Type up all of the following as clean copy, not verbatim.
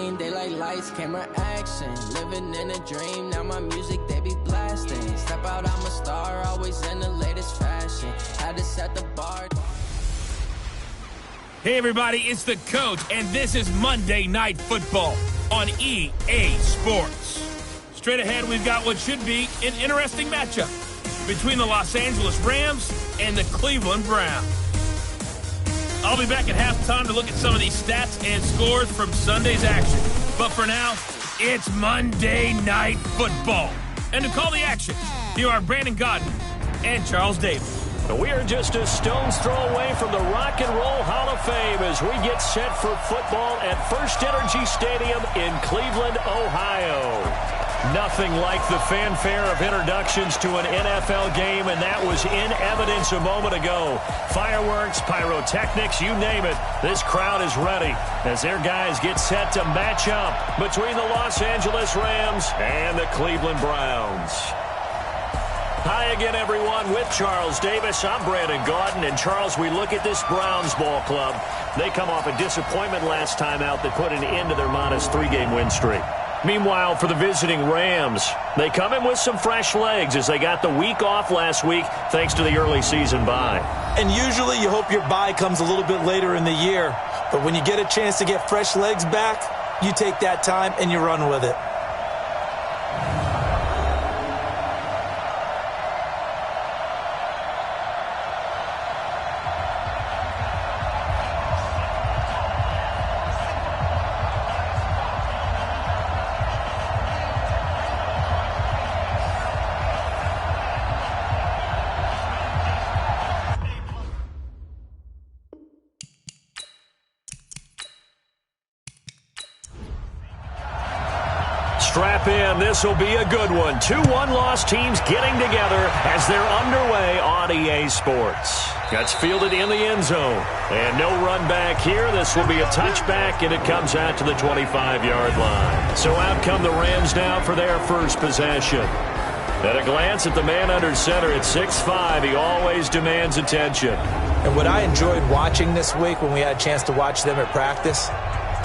scene, they like lights, camera, action. Living in a dream, now my music, they be blasting. Step out, I'm a star, always in the latest fashion. Had to set the bar. Hey everybody, it's the Coach, and this is Monday Night Football on EA Sports. Straight ahead, we've got what should be an interesting matchup between the Los Angeles Rams and the Cleveland Browns. I'll be back at halftime to look at some of these stats and scores from Sunday's action. But for now, it's Monday Night Football. And to call the action, here are Brandon Godden and Charles Davis. We are just a stone's throw away from the Rock and Roll Hall of Fame as we get set for football at First Energy Stadium in Cleveland, Ohio. Nothing like the fanfare of introductions to an NFL game, and that was in evidence a moment ago. Fireworks, pyrotechnics, you name it. This crowd is ready as their guys get set to match up between the Los Angeles Rams and the Cleveland Browns. Hi again, everyone, with Charles Davis. I'm Brandon Gaudin, and Charles, we look at this Browns ball club. They come off a disappointment last time out that put an end to their modest 3-game win streak. Meanwhile, for the visiting Rams, they come in with some fresh legs as they got the week off last week thanks to the early season bye. And usually you hope your bye comes a little bit later in the year. But when you get a chance to get fresh legs back, you take that time and you run with it. Strap in, this will be a good one. 2 one-loss teams getting together as they're underway on EA Sports. That's fielded in the end zone. And no run back here. This will be a touchback, and it comes out to the 25-yard line. So out come the Rams now for their first possession. At a glance at the man under center at 6'5", he always demands attention. And what I enjoyed watching this week when we had a chance to watch them at practice,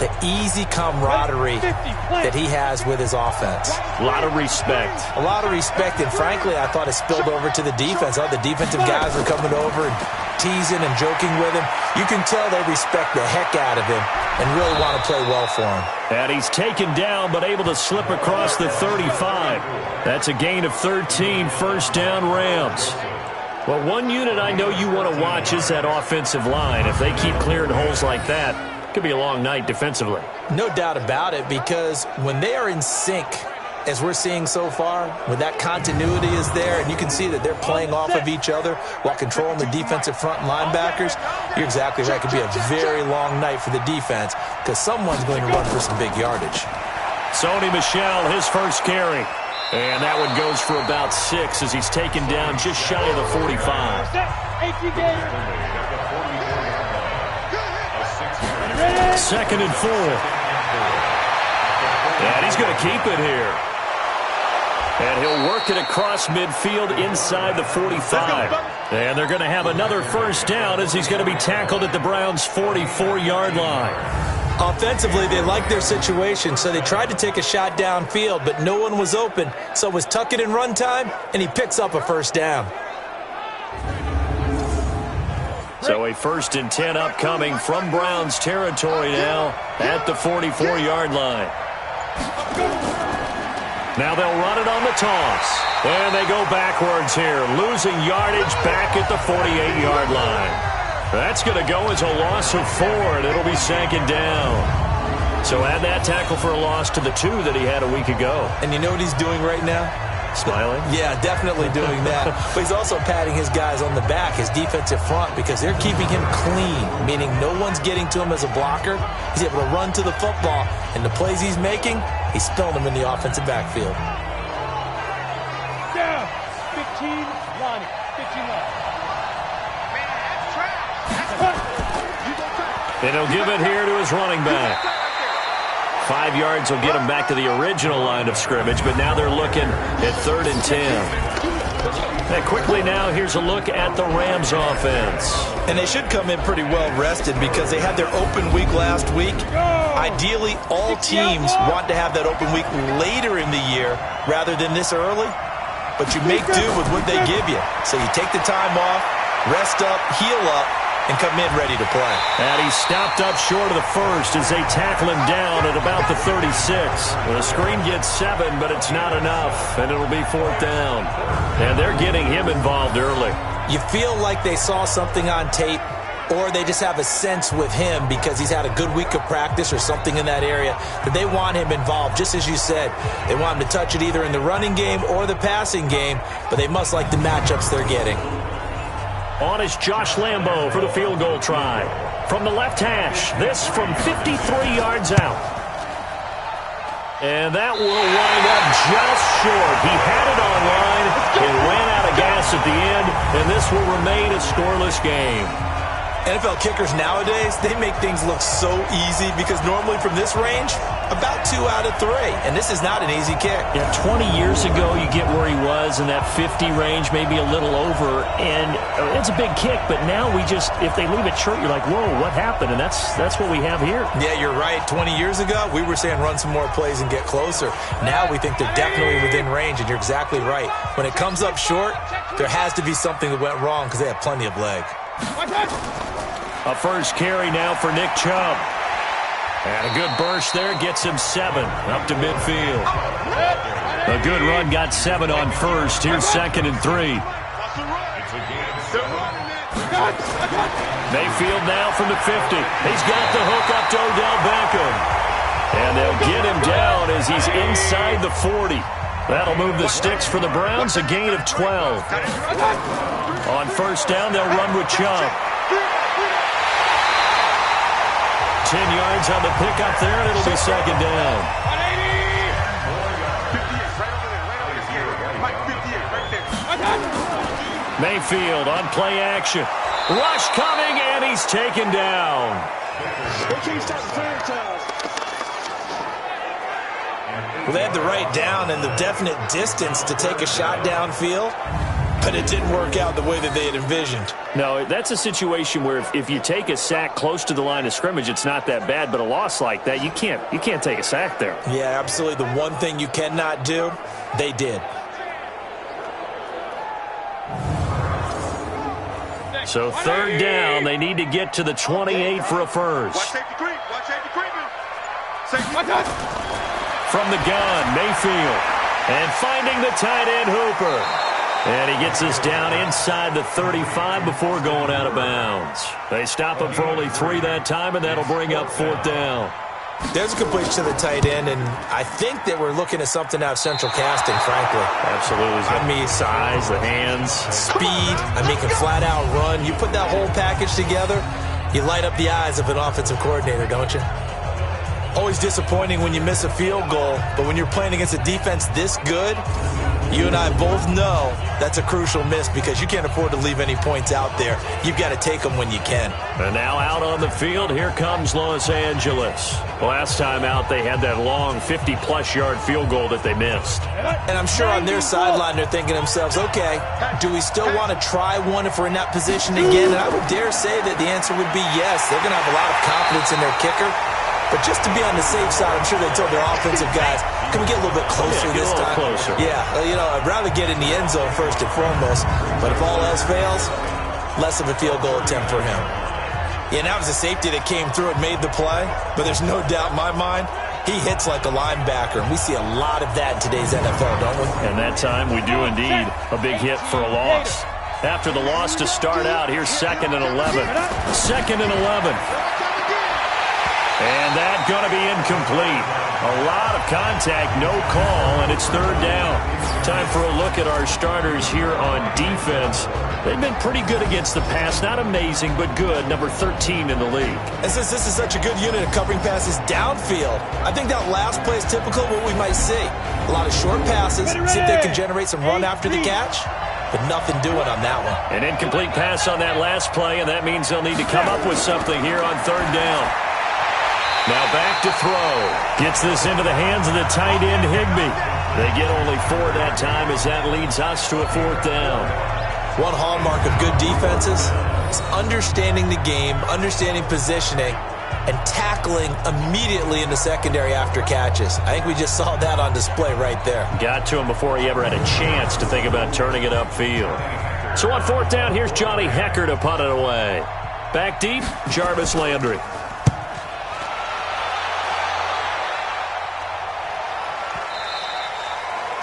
the easy camaraderie that he has with his offense. A lot of respect. A lot of respect, and frankly, I thought it spilled over to the defense. All the defensive guys were coming over and teasing and joking with him. You can tell they respect the heck out of him and really want to play well for him. And he's taken down but able to slip across the 35. That's a gain of 13, first down Rams. Well, one unit I know you want to watch is that offensive line. If they keep clearing holes like that, could be a long night defensively. No doubt about it, because when they are in sync, as we're seeing so far, when that continuity is there, and you can see that they're playing off of each other while controlling the defensive front and linebackers, you're exactly right. It could be a very long night for the defense because someone's going to run for some big yardage. Sony Michel, his first carry. And that one goes for about 6 as he's taken down just shy of the 45. Second and 4. And he's going to keep it here. And he'll work it across midfield inside the 45. And they're going to have another first down as he's going to be tackled at the Browns' 44-yard line. Offensively, they liked their situation, so they tried to take a shot downfield, but no one was open. So it was tuck it in run time, and he picks up a first down. So a 1st and 10 upcoming from Browns territory now at the 44-yard line. Now they'll run it on the toss. And they go backwards here, losing yardage back at the 48-yard line. That's going to go as a loss of 4, and it'll be second down. So add that tackle for a loss to the 2 that he had a week ago. And you know what he's doing right now? Smiling? Yeah, definitely doing that. But he's also patting his guys on the back, his defensive front, because they're keeping him clean, meaning no one's getting to him as a blocker. He's able to run to the football, and the plays he's making, he's spilling them in the offensive backfield. Down. 15, Lonnie. 15 left. And he'll give it here to his running back. 5 yards will get him back to the original line of scrimmage, but now they're looking at 3rd and 10. And quickly now, here's a look at the Rams offense. And they should come in pretty well rested because they had their open week last week. Ideally, all teams want to have that open week later in the year rather than this early. But you make do with what they give you. So you take the time off, rest up, heal up, and come in ready to play. And he stopped up short of the first as they tackle him down at about the 36. The screen gets 7, but it's not enough, and it'll be 4th down. And they're getting him involved early. You feel like they saw something on tape, or they just have a sense with him because he's had a good week of practice or something in that area that they want him involved. Just as you said, they want him to touch it either in the running game or the passing game, but they must like the matchups they're getting. On is Josh Lambo for the field goal try. From the left hash, this from 53 yards out. And that will wind up just short. He had it on line and ran out of gas at the end, and this will remain a scoreless game. NFL kickers nowadays, they make things look so easy because normally from this range, about 2 out of 3. And this is not an easy kick. Yeah, 20 years ago, you get where he was in that 50 range, maybe a little over. And it's a big kick, but now we just, if they leave it short, you're like, whoa, what happened? And that's what we have here. Yeah, you're right. 20 years ago, we were saying run some more plays and get closer. Now we think they're definitely within range, and you're exactly right. When it comes up short, there has to be something that went wrong because they have plenty of leg. A first carry now for Nick Chubb. And a good burst there gets him 7 up to midfield. A good run got 7 on first. Here's 2nd and 3. Mayfield now from the 50. He's got the hook up to Odell Beckham. And they'll get him down as he's inside the 40. That'll move the sticks for the Browns, a gain of 12. On first down, they'll run with Chubb. 10 yards on the pickup there, and it'll be 2nd down. Mayfield on play action. Rush coming, and he's taken down. Well, they had the right down and the definite distance to take a shot downfield, but it didn't work out the way that they had envisioned. No, that's a situation where if you take a sack close to the line of scrimmage, it's not that bad, but a loss like that, you can't take a sack there. Yeah, absolutely. The one thing you cannot do, they did. So 3rd down, they need to get to the 28 for a first. From the gun, Mayfield. And finding the tight end, Hooper. And he gets us down inside the 35 before going out of bounds. They stop him for only 3 that time, and that'll bring up 4th down. There's a completion to the tight end, and I think that we're looking at something out of central casting, frankly. Absolutely. I mean, size, the hands. Speed. I mean, can flat out run. You put that whole package together, you light up the eyes of an offensive coordinator, don't you? Always disappointing when you miss a field goal, but when you're playing against a defense this good, you and I both know that's a crucial miss because you can't afford to leave any points out there. You've got to take them when you can. And now out on the field, here comes Los Angeles. Last time out, they had that long 50-plus yard field goal that they missed. And I'm sure on their sideline, they're thinking to themselves, okay, do we still want to try one if we're in that position again? And I would dare say that the answer would be yes. They're going to have a lot of confidence in their kicker. But just to be on the safe side, I'm sure they told their offensive guys, can we get a little bit closer this time? Closer. Yeah, you know, I'd rather get in the end zone first and foremost. But if all else fails, less of a field goal attempt for him. Yeah, and that was a safety that came through and made the play. But there's no doubt in my mind, he hits like a linebacker. And we see a lot of that in today's NFL, don't we? And that time we do indeed. A big hit for a loss. After the loss to start out, here's 2nd and 11. 2nd and 11. And that's going to be incomplete. A lot of contact, no call, and it's 3rd down. Time for a look at our starters here on defense. They've been pretty good against the pass. Not amazing, but good. Number 13 in the league. And since this is such a good unit of covering passes downfield, I think that last play is typical of what we might see. A lot of short passes, see if they can generate some run after the catch, but nothing doing on that one. An incomplete pass on that last play, and that means they'll need to come up with something here on 3rd down. Now back to throw. Gets this into the hands of the tight end, Higbee. They get only 4 that time as that leads us to a 4th down. One hallmark of good defenses is understanding the game, understanding positioning, and tackling immediately in the secondary after catches. I think we just saw that on display right there. Got to him before he ever had a chance to think about turning it upfield. So on 4th down, here's Johnny Hecker to punt it away. Back deep, Jarvis Landry.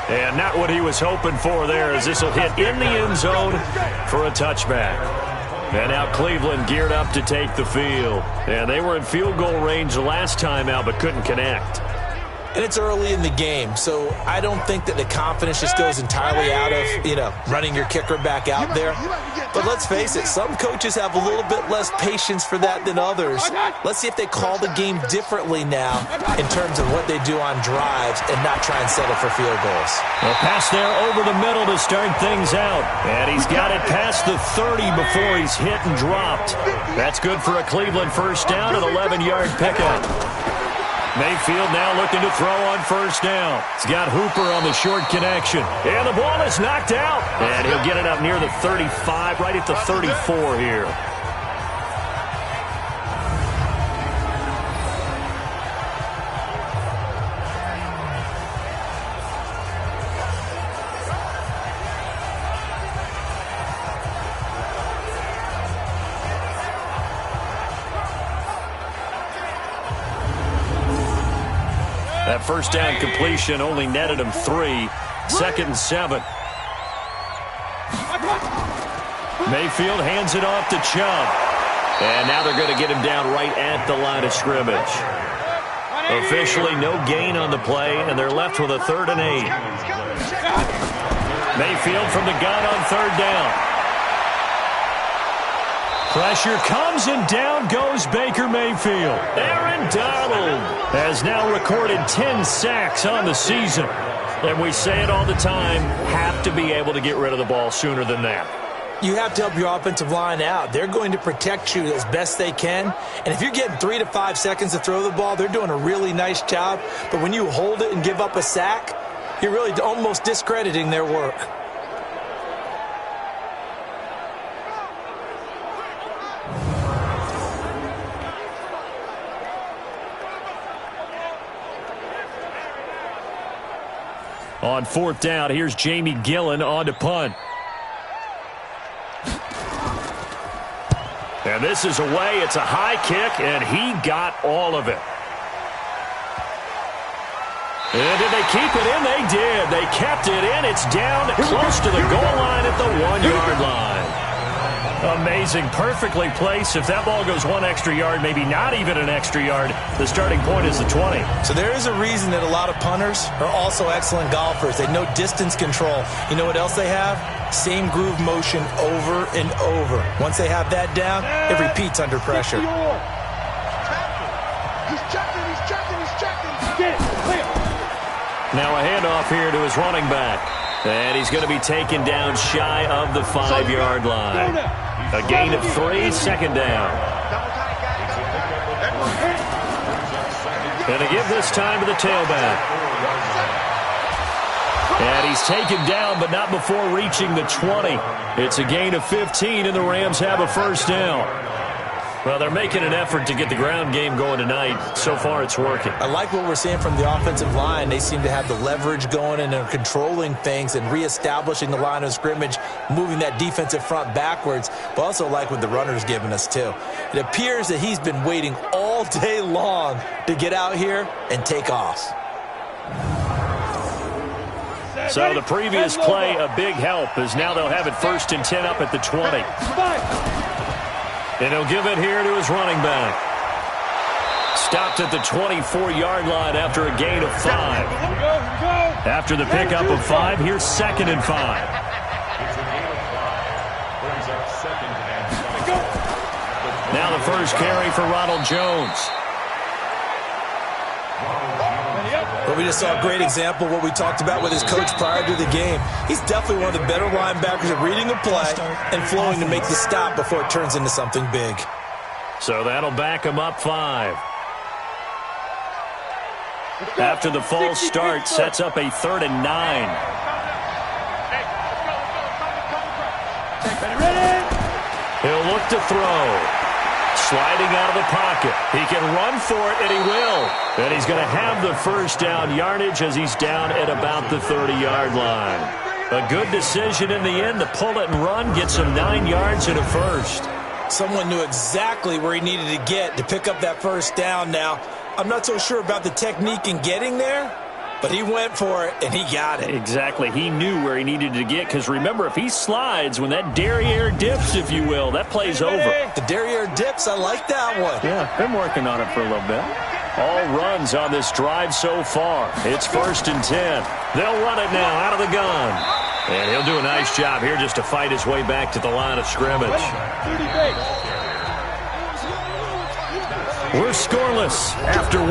And not what he was hoping for there, as this will hit in the end zone for a touchback. And now Cleveland geared up to take the field. And they were in field goal range the last time out, but couldn't connect. And it's early in the game, so I don't think that the confidence just goes entirely out of, running your kicker back out there. But let's face it, some coaches have a little bit less patience for that than others. Let's see if they call the game differently now in terms of what they do on drives and not try and settle for field goals. A pass there over the middle to start things out. And he's got it past the 30 before he's hit and dropped. That's good for a Cleveland first down, an 11-yard pickup. Mayfield now looking to throw on first down. He's got Hooper on the short connection. And the ball is knocked out. And he'll get it up near the 35, right at the 34 here. That first down completion only netted him 3. 2nd and 7. Mayfield hands it off to Chubb. And now they're going to get him down right at the line of scrimmage. Officially no gain on the play, and they're left with a 3rd and 8. Mayfield from the gun on 3rd down. Pressure comes, and down goes Baker Mayfield. Aaron Donald has now recorded 10 sacks on the season. And we say it all the time, have to be able to get rid of the ball sooner than that. You have to help your offensive line out. They're going to protect you as best they can. And if you're getting 3 to 5 seconds to throw the ball, they're doing a really nice job. But when you hold it and give up a sack, you're really almost discrediting their work. On 4th down, here's Jamie Gillen on to punt. And this is away. It's a high kick, and he got all of it. And did they keep it in? They did. They kept it in. It's down close to the goal line at the 1-yard line. Amazing. Perfectly placed. If that ball goes 1 extra yard, maybe not even an extra yard, the starting point is the 20. So there is a reason that a lot of punters are also excellent golfers. They know distance control. You know what else they have? Same groove motion over and over. Once they have that down, it repeats under pressure. He's checking. Now a handoff here to his running back. And he's going to be taken down shy of the 5-yard line. A gain of 3, 2nd down. And a give this time to the tailback. And he's taken down, but not before reaching the 20. It's a gain of 15, and the Rams have a first down. Well, they're making an effort to get the ground game going tonight. So far, it's working. I like what we're seeing from the offensive line. They seem to have the leverage going, and they're controlling things and reestablishing the line of scrimmage, moving that defensive front backwards, but also like what the runner's giving us, too. It appears that he's been waiting all day long to get out here and take off. So the previous play, a big help, as now they'll have it 1st and 10 up at the 20. And he'll give it here to his running back. Stopped at the 24-yard line after a gain of 5. After the pickup of 5, here's 2nd and 5. Now the first carry for Ronald Jones. But we just saw a great example of what we talked about with his coach prior to the game. He's definitely one of the better linebackers at reading a play and flowing to make the stop before it turns into something big. So that'll back him up 5. After the false start, sets up a 3rd and 9. He'll look to throw. Sliding out of the pocket. He can run for it, and he will. And he's going to have the first down yardage as he's down at about the 30-yard line. A good decision in the end to pull it and run, get some 9 yards and a first. Someone knew exactly where he needed to get to pick up that first down now. I'm not so sure about the technique in getting there, but he went for it, and he got it. Exactly. He knew where he needed to get, because remember, if he slides, when that derriere dips, if you will, that play's over. The derriere dips, I like that one. Yeah, been working on it for a little bit. All runs on this drive so far. It's 1st and 10. They'll run it now out of the gun. And he'll do a nice job here just to fight his way back to the line of scrimmage. We're scoreless after 1.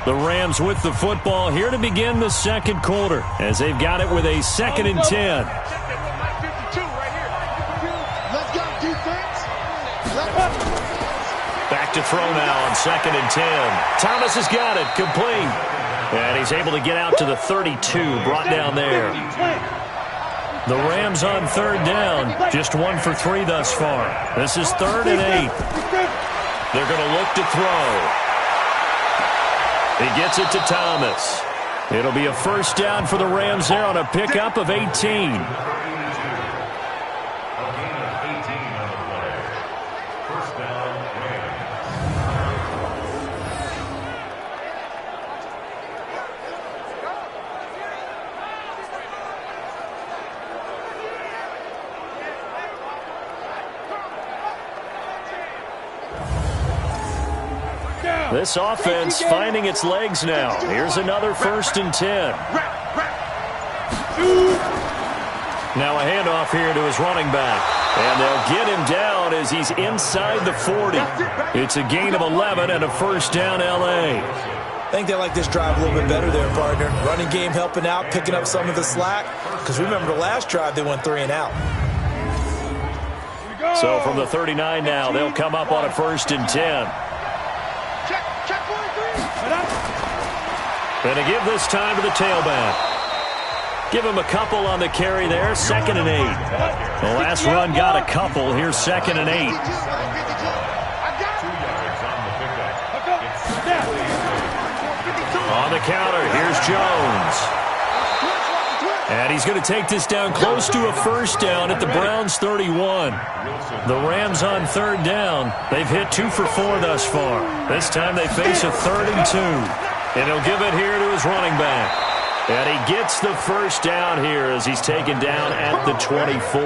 The Rams with the football here to begin the second quarter as they've got it with a 2nd and 10. Back to throw now on 2nd and 10. Thomas has got it, complete. And he's able to get out to the 32, brought down there. The Rams on 3rd down, just 1 for 3 thus far. This is 3rd and 8. They're going to look to throw. He gets it to Thomas. It'll be a first down for the Rams there on a pickup of 18. This offense finding its legs now. Here's another 1st and 10. Now a handoff here to his running back. And they'll get him down as he's inside the 40. It's a gain of 11 and a first down L.A. I think they like this drive a little bit better there, partner. Running game helping out, picking up some of the slack. Because remember the last drive, they went 3 and out. So from the 39 now, they'll come up on a 1st and 10. And to give this time to the tailback. Give him a couple on the carry there, 2nd and 8. The last run got a couple. Here's 2nd and 8. On the counter, here's Jones. And he's going to take this down close to a first down at the Browns' 31. The Rams on 3rd down. They've hit 2 for 4 thus far. This time they face a 3rd and 2. And he'll give it here to his running back. And he gets the first down here as he's taken down at the 24.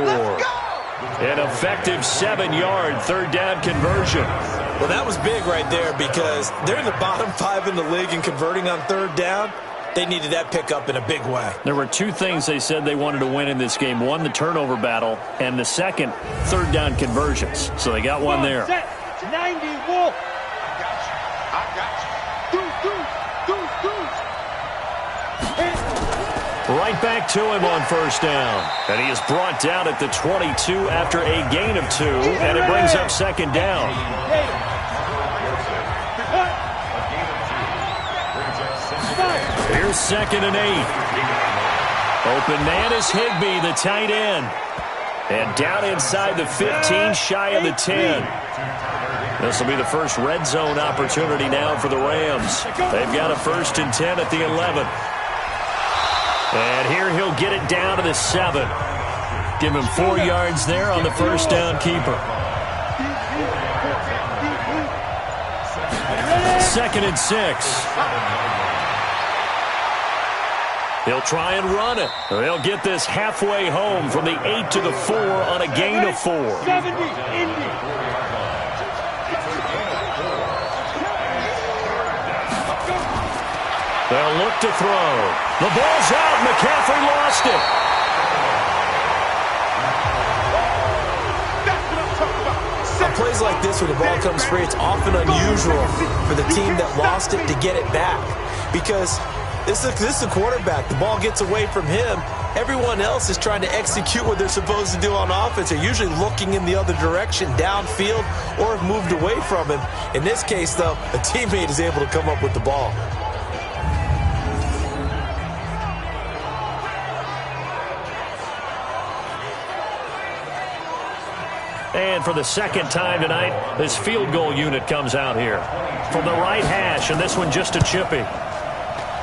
An effective 7-yard 3rd down conversion. Well, that was big right there because they're in the bottom 5 in the league and converting on 3rd down. They needed that pickup in a big way. There were 2 things they said they wanted to win in this game. One, the turnover battle, and the second, 3rd down conversions. So they got one there. 90 Wolf. I got you. Right back to him on first down. And he is brought down at the 22 after a gain of 2, and it brings up 2nd down. Here's 2nd and 8. Open man is Higbee, the tight end. And down inside the 15, shy of the 10. This will be the first red zone opportunity now for the Rams. They've got a 1st and 10 at the 11. And here he'll get it down to the 7. Give him 4 yards there on the first down keeper. 2nd and 6. He'll try and run it. They'll get this halfway home from the 8 to the 4 on a gain of 4. 70, Indy. They'll look to throw. The ball's out. McCaffrey lost it. On plays like this where the ball comes free, it's often unusual for the team that lost it to get it back. Because this is a quarterback. The ball gets away from him, everyone else is trying to execute what they're supposed to do on offense. They're usually looking in the other direction, downfield, or have moved away from him. In this case, though, a teammate is able to come up with the ball. And for the second time tonight, this field goal unit comes out here. From the right hash, and this one just a chippy.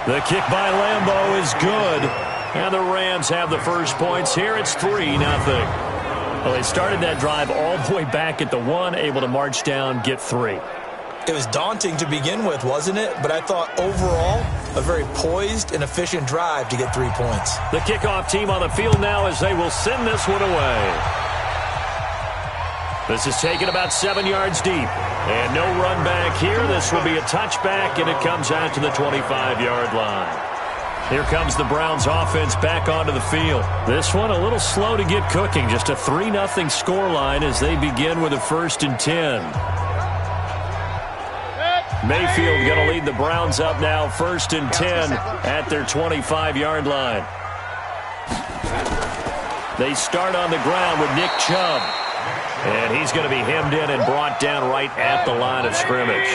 The kick by Lambeau is good. And the Rams have the first points here. It's 3-0. Well, they started that drive all the way back at the 1, able to march down, get 3. It was daunting to begin with, wasn't it? But I thought overall, a very poised and efficient drive to get 3 points. The kickoff team on the field now as they will send this one away. This is taken about 7 yards deep. And no run back here. This will be a touchback, and it comes out to the 25-yard line. Here comes the Browns offense back onto the field. This one a little slow to get cooking. Just a 3-0 scoreline as they begin with a 1st and 10. Mayfield going to lead the Browns up now, 1st and 10 at their 25-yard line. They start on the ground with Nick Chubb. And he's going to be hemmed in and brought down right at the line of scrimmage.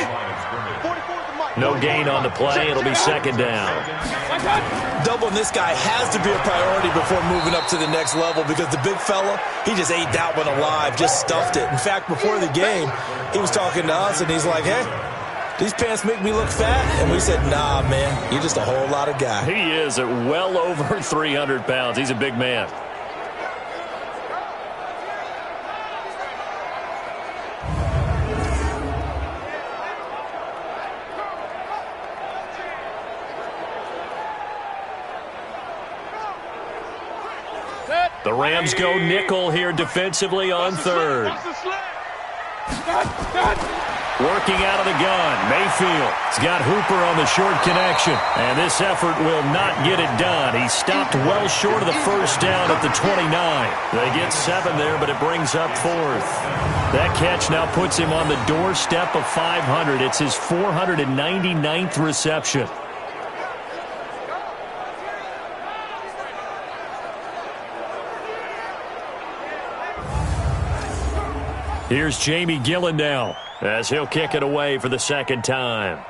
No gain on the play. It'll be 2nd down. Doubling this guy has to be a priority before moving up to the next level because the big fella, he just ate that one alive, just stuffed it. In fact, before the game, he was talking to us, and he's like, hey, these pants make me look fat? And we said, nah, man, you're just a whole lot of guy. He is at well over 300 pounds. He's a big man. The Rams go nickel here defensively on 3rd. Working out of the gun. Mayfield's got Hooper on the short connection. And this effort will not get it done. He stopped well short of the 1st down at the 29. They get 7 there, but it brings up 4th. That catch now puts him on the doorstep of 500. It's his 499th reception. Here's Jamie Gillen now as he'll kick it away for the 2nd time.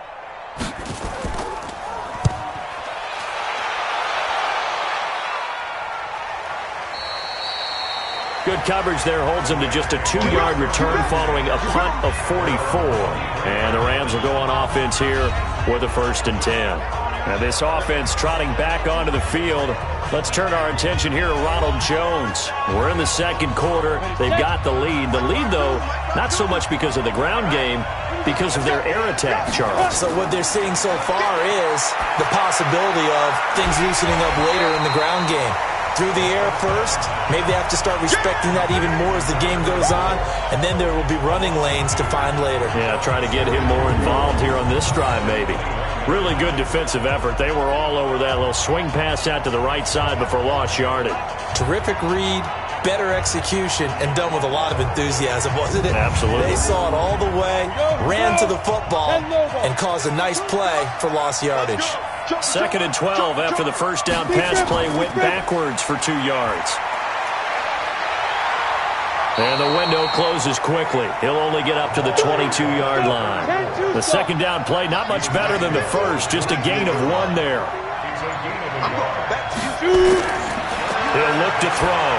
Good coverage there holds him to just a 2-yard return following a punt of 44. And the Rams will go on offense here with a 1st and 10. Now this offense trotting back onto the field. Let's turn our attention here to Ronald Jones. We're in the 2nd quarter. They've got the lead. The lead, though, not so much because of the ground game, because of their air attack, Charles. So what they're seeing so far is the possibility of things loosening up later in the ground game. Through the air first, maybe they have to start respecting that even more as the game goes on, and then there will be running lanes to find later. Yeah, trying to get him more involved here on this drive, maybe. Really good defensive effort. They were all over that little swing pass out to the right side before lost yardage. Terrific read, better execution, and done with a lot of enthusiasm, wasn't it? Absolutely. They saw it all the way, ran to the football, and caused a nice play for lost yardage. 2nd and 12 after the 1st down pass play went backwards for 2 yards. And the window closes quickly. He'll only get up to the 22-yard line. The 2nd down play, not much better than the 1st, just a gain of 1 there. He'll look to throw.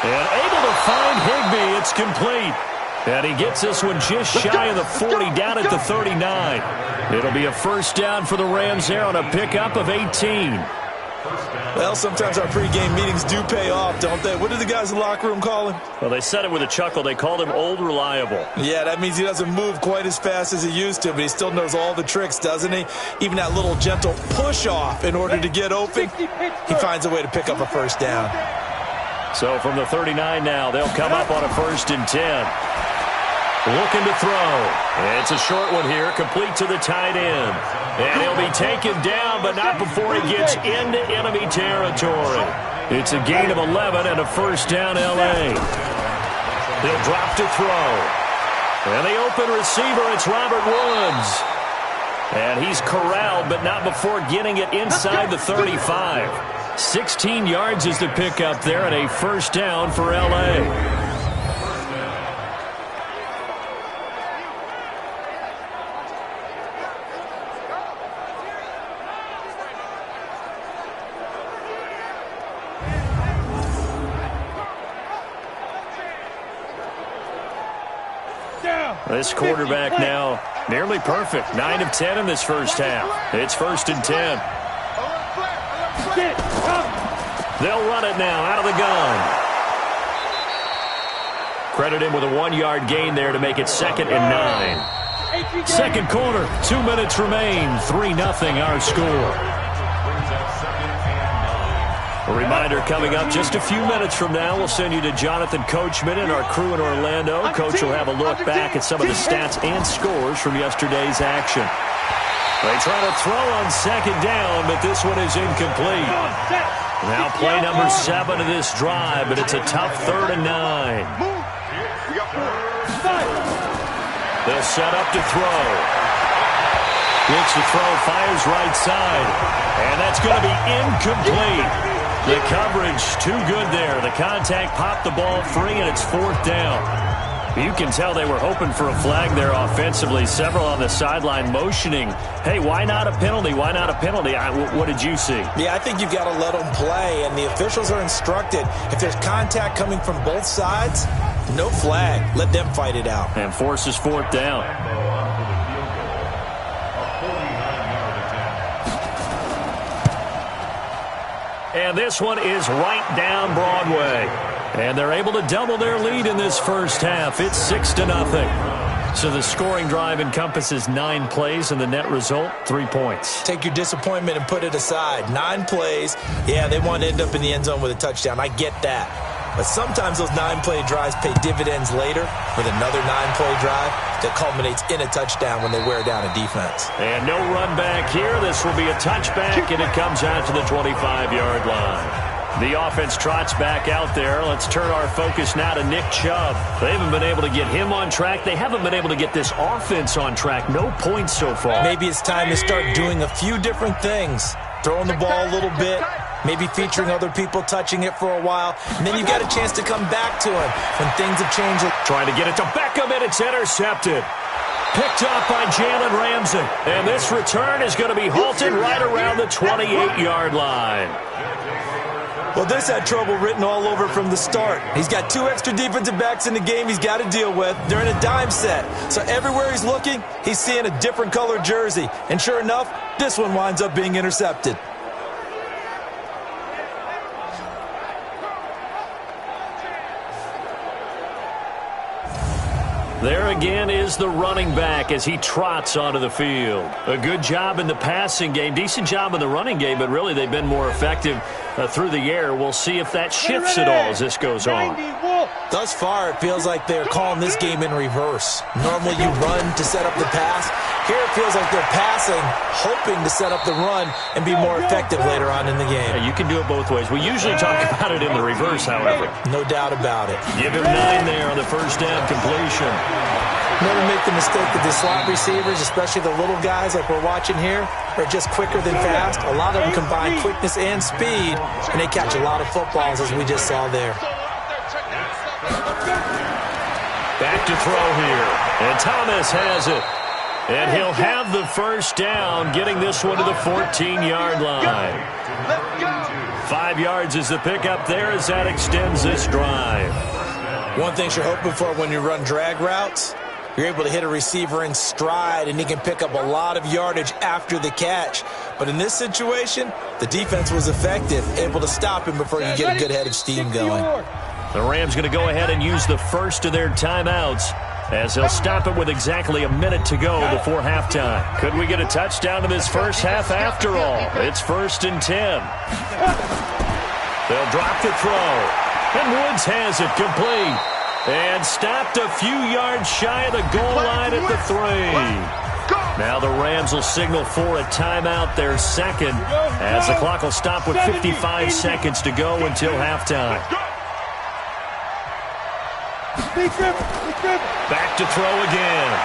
And able to find Higbee. It's complete. And he gets this one just shy of the 40, down at the 39. It'll be a 1st down for the Rams there on a pickup of 18. Well, sometimes our pregame meetings do pay off, don't they? What did the guys in the locker room call him? Well, they said it with a chuckle. They called him Old Reliable. Yeah, that means he doesn't move quite as fast as he used to, but he still knows all the tricks, doesn't he? Even that little gentle push-off in order to get open, he finds a way to pick up a 1st down. So from the 39 now, they'll come up on a 1st and 10. Looking to throw. It's a short one here, complete to the tight end. And he'll be taken down, but not before he gets into enemy territory. It's a gain of 11 and a 1st down L.A. He'll drop to throw. And the open receiver, it's Robert Woods. And he's corralled, but not before getting it inside the 35. 16 yards is the pickup there, and a first down for L.A. This quarterback now nearly perfect. 9 of 10 in this first half. It's 1st and 10. They'll run it now out of the gun. Credit him with a 1-yard gain there to make it 2nd and 9. Second quarter, 2 minutes remain. 3-0 our score. A reminder coming up just a few minutes from now. We'll send you to Jonathan Coachman and our crew in Orlando. Coach will have a look back at some of the stats and scores from yesterday's action. They try to throw on 2nd down, but this one is incomplete. Now play number 7 of this drive, but it's a tough 3rd and 9. They'll set up to throw. Looks to throw, fires right side, and that's going to be incomplete. The coverage too good there. The contact popped the ball free, and it's 4th down. You can tell they were hoping for a flag there offensively. Several on the sideline motioning, hey, why not a penalty? Why not a penalty? What did you see? Yeah, I think you've got to let them play, and the officials are instructed. If there's contact coming from both sides, no flag. Let them fight it out. And forces 4th down. And this one is right down Broadway. And they're able to double their lead in this first half. It's 6-0. So the scoring drive encompasses 9 plays, and the net result, 3 points. Take your disappointment and put it aside. 9 plays. Yeah, they want to end up in the end zone with a touchdown. I get that. But sometimes those 9-play drives pay dividends later with another 9-play drive that culminates in a touchdown when they wear down a defense. And no run back here. This will be a touchback, and it comes out to the 25-yard line. The offense trots back out there. Let's turn our focus now to Nick Chubb. They haven't been able to get him on track. They haven't been able to get this offense on track. No points so far. Maybe it's time to start doing a few different things. Throwing the ball a little bit, maybe featuring other people touching it for a while, and then you've got a chance to come back to him when things have changed. Trying to get it to Beckham, and it's intercepted. Picked up by Jalen Ramsey. And this return is going to be halted right around the 28-yard line. Well, this had trouble written all over from the start. He's got 2 extra defensive backs in the game he's got to deal with. They're in a dime set. So everywhere he's looking, he's seeing a different color jersey. And sure enough, this one winds up being intercepted. There again is the running back as he trots onto the field. A good job in the passing game, decent job in the running game, but really they've been more effective through the air. We'll see if that shifts at all as this goes on. Thus far, it feels like they're calling this game in reverse. Normally you run to set up the pass. Here it feels like they're passing, hoping to set up the run and be more effective later on in the game. Yeah, you can do it both ways. We usually talk about it in the reverse, however. No doubt about it. Give him 9 there on the first down completion. Never make the mistake that the slot receivers, especially the little guys like we're watching here, are just quicker than fast. A lot of them combine quickness and speed, and they catch a lot of footballs, as we just saw there. Back to throw here, and Thomas has it. And he'll have the first down, getting this one to the 14-yard line. 5 yards is the pickup there as that extends this drive. One thing you're hoping for when you run drag routes, you're able to hit a receiver in stride, and he can pick up a lot of yardage after the catch. But in this situation, the defense was effective, able to stop him before you get a good head of steam going. The Rams going to go ahead and use the first of their timeouts, as they'll stop it with exactly a minute to go before halftime. Could we get a touchdown in this first half after all? It's 1st and 10. They'll drop the throw. And Woods has it complete. And stopped a few yards shy of the goal line at the 3. Now the Rams will signal for a timeout, their second, as the clock will stop with 55 seconds to go until halftime. Back to throw again.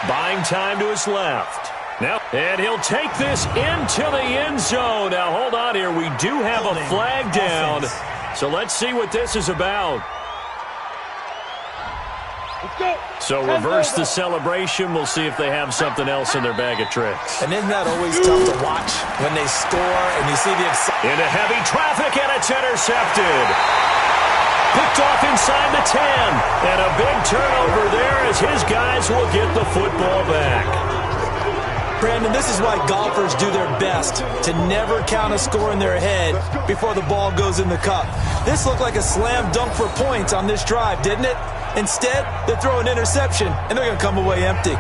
Buying time to his left. Now, and he'll take this into the end zone. Now, hold on here. We do have a flag down. So let's see what this is about. So reverse the celebration. We'll see if they have something else in their bag of tricks. And isn't that always tough to watch when they score and you see the excitement? Into heavy traffic, and it's intercepted. Picked off inside the 10. And a big turnover there as his guys will get the football back. Brandon, this is why golfers do their best to never count a score in their head before the ball goes in the cup. This looked like a slam dunk for points on this drive, didn't it? Instead, they throw an interception, and they're going to come away empty.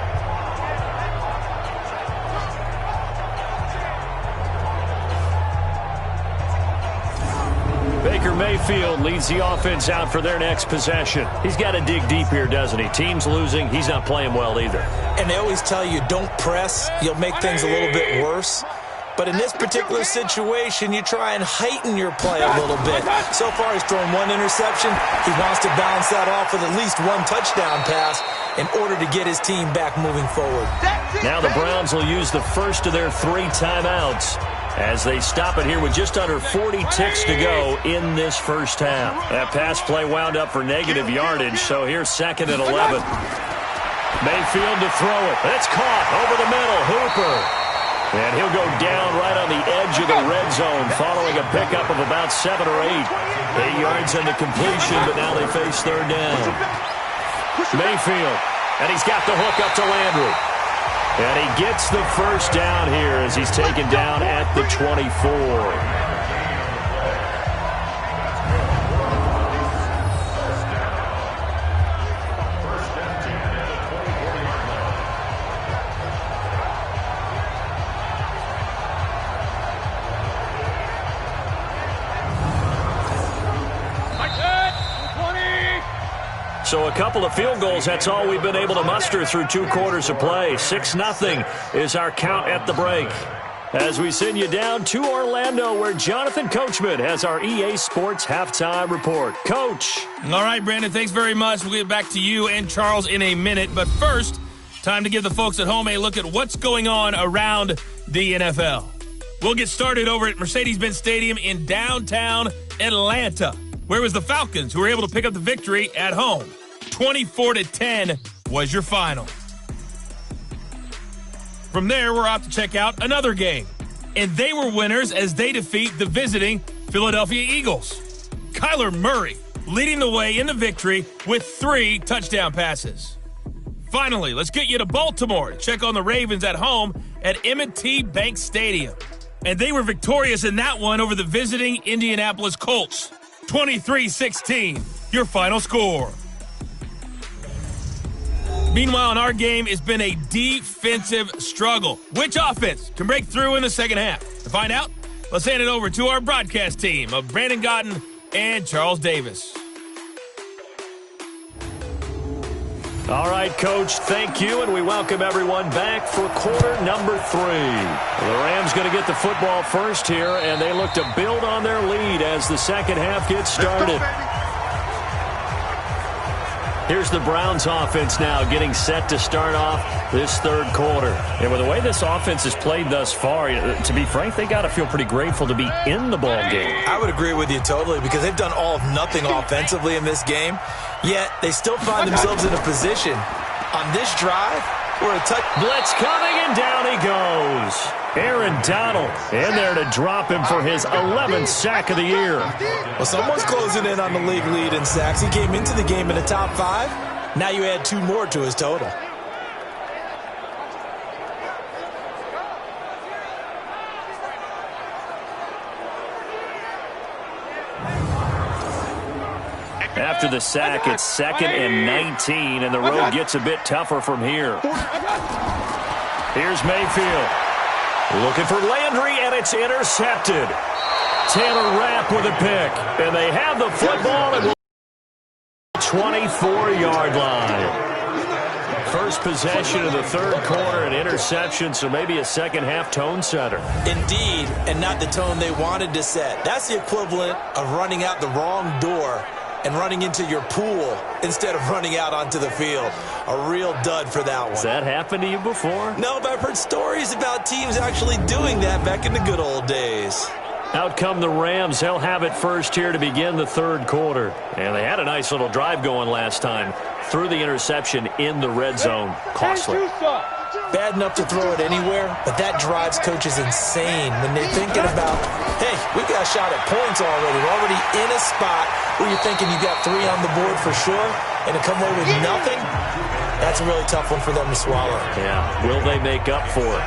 Baker Mayfield leads the offense out for their next possession. He's got to dig deep here, doesn't he? Team's losing. He's not playing well either. And they always tell you, don't press. You'll make things a little bit worse. But in this particular situation, you try and heighten your play a little bit. So far, he's thrown one interception. He wants to balance that off with at least one touchdown pass in order to get his team back moving forward. Now the Browns will use the first of their 3 timeouts as they stop it here with just under 40 ticks to go in this first half. That pass play wound up for negative yardage, so here's 2nd and 11. Mayfield to throw it. It's caught over the middle. Hooper. And he'll go down right on the edge of the red zone following a pickup of about 7 or 8. 8 yards on the completion, but now they face 3rd down. Mayfield, and he's got the hook up to Landry. And he gets the first down here as he's taken down at the 24. So a couple of field goals, that's all we've been able to muster through 2 quarters of play. 6-0 is our count at the break. As we send you down to Orlando, where Jonathan Coachman has our EA Sports Halftime Report. Coach. All right, Brandon, thanks very much. We'll get back to you and Charles in a minute. But first, time to give the folks at home a look at what's going on around the NFL. We'll get started over at Mercedes-Benz Stadium in downtown Atlanta, where it was the Falcons who were able to pick up the victory at home. 24-10 was your final. From there, we're off to check out another game. And they were winners as they defeat the visiting Philadelphia Eagles. Kyler Murray leading the way in the victory with 3 touchdown passes. Finally, let's get you to Baltimore to check on the Ravens at home at M&T Bank Stadium. And they were victorious in that one over the visiting Indianapolis Colts. 23-16, your final score. Meanwhile, in our game, it's been a defensive struggle. Which offense can break through in the second half? To find out, let's hand it over to our broadcast team of Brandon Gotten and Charles Davis. All right, Coach, thank you, and we welcome everyone back for quarter number 3. The Rams going to get the football first here, and they look to build on their lead as the second half gets started. Here's the Browns offense now getting set to start off this 3rd quarter. And with the way this offense has played thus far, to be frank, they got to feel pretty grateful to be in the ball game. I would agree with you totally because they've done all of nothing offensively in this game, yet they still find themselves in a position on this drive where a touch. Blitz coming, and down he goes. Aaron Donald in there to drop him for his 11th sack of the year. Well, someone's closing in on the league lead in sacks. He came into the game in the top 5. Now you add 2 more to his total. After the sack, it's 2nd and 19, and the road gets a bit tougher from here. Here's Mayfield. Looking for Landry, and it's intercepted. Taylor Rapp with a pick, and they have the football at the 24-yard line. First possession of the 3rd quarter, an interception, so maybe a second-half tone setter. Indeed, and not the tone they wanted to set. That's the equivalent of running out the wrong door and running into your pool instead of running out onto the field. A real dud for that one. Has that happened to you before? No, but I've heard stories about teams actually doing that back in the good old days. Out come the Rams. They'll have it first here to begin the third quarter. And they had a nice little drive going last time. Threw the interception in the red zone. Costly. Bad enough to throw it anywhere, but that drives coaches insane when they're thinking about, hey, we got a shot at points already. We're already in a spot where you're thinking you got 3 on the board for sure, and to come away with nothing, that's a really tough one for them to swallow. Yeah, will they make up for it?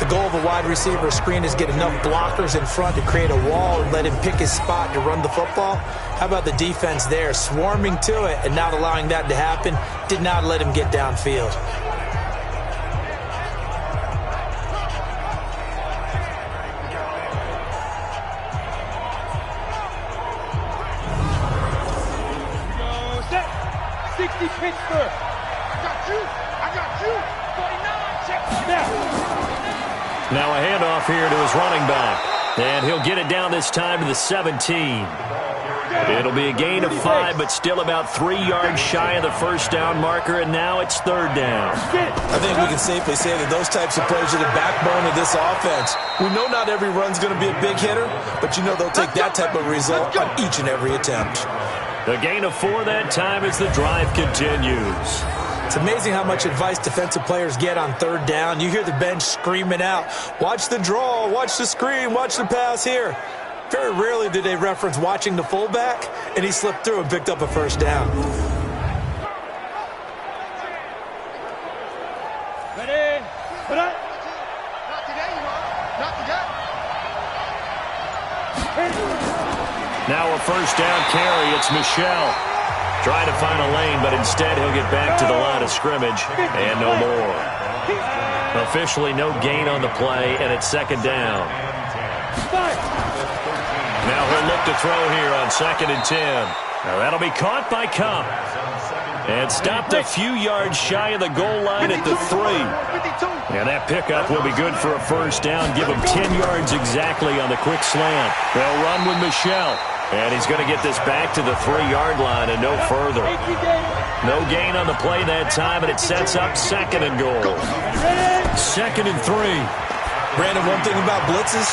The goal of a wide receiver screen is get enough blockers in front to create a wall and let him pick his spot to run the football. How about the defense there, swarming to it and not allowing that to happen? Did not let him get downfield. Pittsburgh. I got you. 49, check that. Now a handoff here to his running back. And he'll get it down this time to the 17. It'll be a gain of 5, but still about 3 yards shy of the first down marker, and now it's third down. I think we can safely say that those types of plays are the backbone of this offense. We know not every run's going to be a big hitter, but you know they'll take that type of result on each and every attempt. The gain of 4 that time as the drive continues. It's amazing how much advice defensive players get on third down. You hear the bench screaming out, watch the draw, watch the screen, watch the pass here. Very rarely do they reference watching the fullback, and he slipped through and picked up a first down. Ready? Put up. Not today, not today. Now a first down carry. It's Michel. Trying to find a lane, but instead he'll get back to the line of scrimmage and no more. Officially no gain on the play, and it's second down. Now he'll look to throw here on 2nd and 10. Now that'll be caught by Cup. And stopped a few yards shy of the goal line at the 3. And that pickup will be good for a first down. Give him 10 yards exactly on the quick slant. They'll run with Michel. And he's going to get this back to the 3-yard line and no further. No gain on the play that time, and it sets up 2nd and goal. 2nd and 3. Brandon, one thing about blitzes,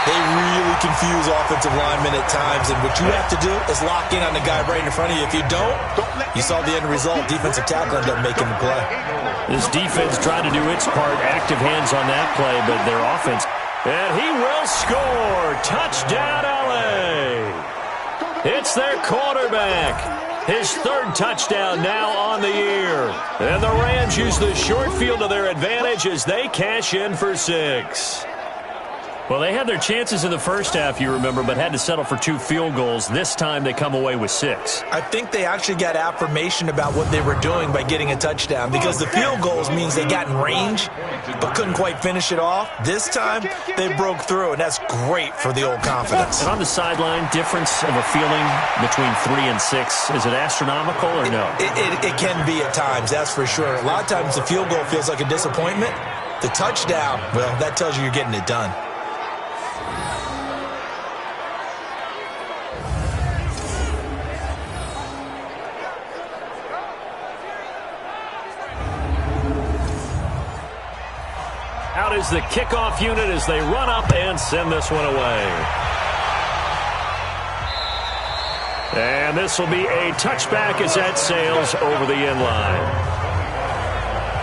they really confuse offensive linemen at times, and what you have to do is lock in on the guy right in front of you. If you don't, you saw the end result. Defensive tackle ended up making the play. This defense trying to do its part. Active hands on that play, but their offense. And he will score. Touchdown, LA. It's their quarterback. His 3rd touchdown now on the year. And the Rams use the short field to their advantage as they cash in for 6. Well, they had their chances in the first half, you remember, but had to settle for 2 field goals. This time they come away with 6. I think they actually got affirmation about what they were doing by getting a touchdown, because the field goals means they got in range but couldn't quite finish it off. This time they broke through, and that's great for the old confidence. And on the sideline, difference of a feeling between 3 and 6, is it astronomical or no? It can be at times, that's for sure. A lot of times the field goal feels like a disappointment. The touchdown, well, that tells you you're getting it done. Out is the kickoff unit as they run up and send this one away. And this will be a touchback as that sails over the end line.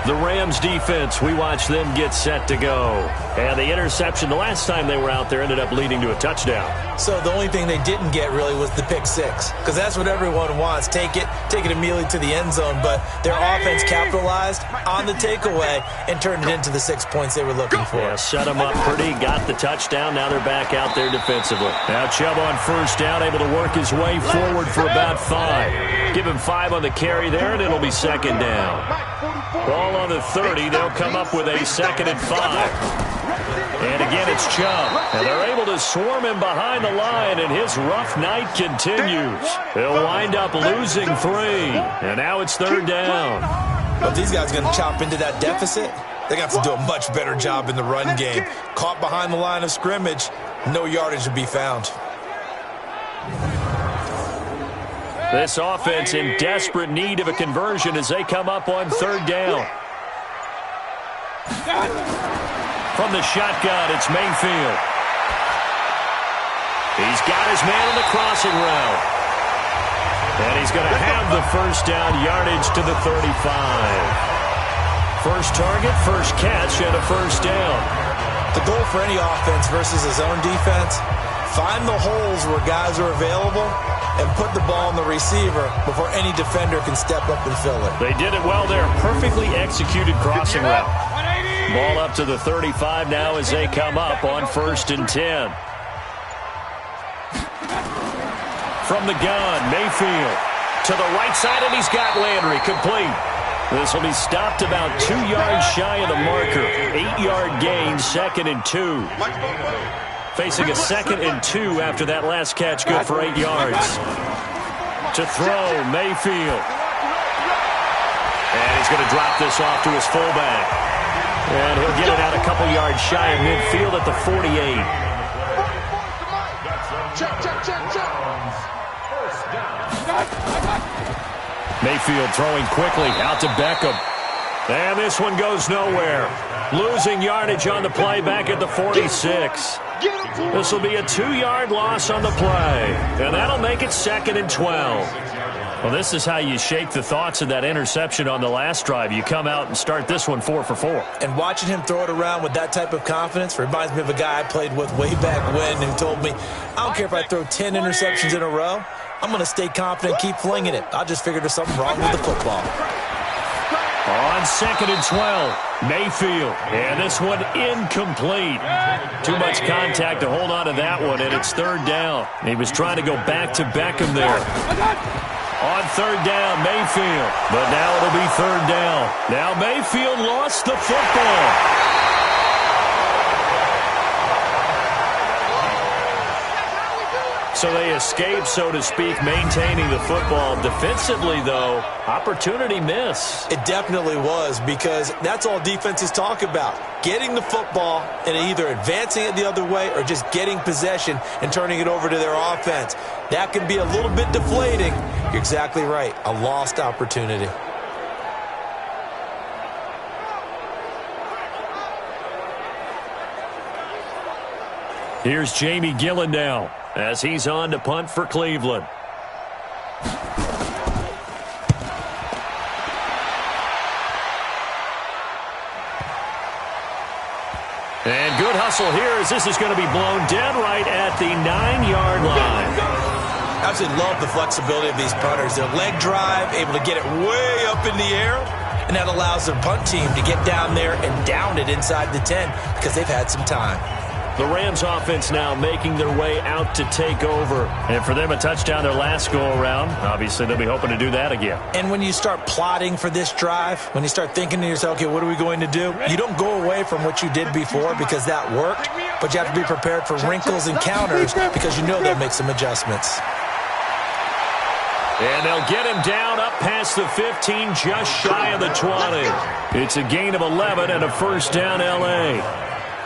The Rams defense, we watch them get set to go. And the interception the last time they were out there ended up leading to a touchdown. So the only thing they didn't get really was the pick 6, because that's what everyone wants. Take it immediately to the end zone, but their offense capitalized on the takeaway and turned it into the 6 points they were looking for. Yeah, set them up pretty, got the touchdown. Now they're back out there defensively. Now Chubb on first down, able to work his way forward for about 5. Give him 5 on the carry there, and it'll be second down. Ball on the 30. They'll come up with a 2nd and 5. And again, it's Chubb. And they're able to swarm him behind the line, and his rough night continues. They'll wind up losing 3. And now it's third down. But these guys are going to chop into that deficit. They got to do a much better job in the run game. Caught behind the line of scrimmage, no yardage to be found. This offense in desperate need of a conversion as they come up on third down. From the shotgun, it's Mayfield. He's got his man on the crossing route. And he's going to have the first down, yardage to the 35. First target, first catch, and a first down. The goal for any offense versus a zone defense, find the holes where guys are available and put the ball on the receiver before any defender can step up and fill it. They did it well there. Perfectly executed crossing route. Ball up to the 35 now as they come up on 1st and 10. From the gun, Mayfield to the right side, and he's got Landry complete. This will be stopped about 2 yards shy of the marker. 8-yard gain, 2nd and 2. Facing a 2nd and 2 after that last catch, good for 8 yards. To throw, Mayfield. And he's going to drop this off to his fullback. And he'll get it out a couple yards shy of midfield at the 48. Mayfield throwing quickly out to Beckham. And this one goes nowhere. Losing yardage on the play back at the 46. This will be a 2-yard loss on the play. And that'll make it 2nd and 12. Well, this is how you shake the thoughts of that interception on the last drive. You come out and start this one 4 for 4. And watching him throw it around with that type of confidence reminds me of a guy I played with way back when who told me, I don't care if I throw 10 interceptions in a row. I'm going to stay confident and keep flinging it. I just figured there's something wrong with the football. On 2nd and 12, Mayfield. And this one incomplete. Too much contact to hold on to that one, and it's 3rd down. He was trying to go back to Beckham there. On 3rd down, Mayfield. But now it'll be 3rd down. Now Mayfield lost the football. So they escape, so to speak, maintaining the football. Defensively, though, opportunity miss. It definitely was, because that's all defenses talk about. Getting the football and either advancing it the other way or just getting possession and turning it over to their offense. That can be a little bit deflating. You're exactly right. A lost opportunity. Here's Jamie Gillen now as he's on to punt for Cleveland. And good hustle here as this is going to be blown dead right at the 9-yard line. I absolutely love the flexibility of these punters. Their leg drive, able to get it way up in the air, and that allows their punt team to get down there and down it inside the 10 because they've had some time. The Rams offense now making their way out to take over. And for them, a touchdown their last go-around. Obviously, they'll be hoping to do that again. And when you start plotting for this drive, when you start thinking to yourself, okay, what are we going to do? You don't go away from what you did before because that worked, but you have to be prepared for wrinkles and counters because you know they'll make some adjustments. And they'll get him down up past the 15, just shy of the 20. It's a gain of 11 and a first down L.A.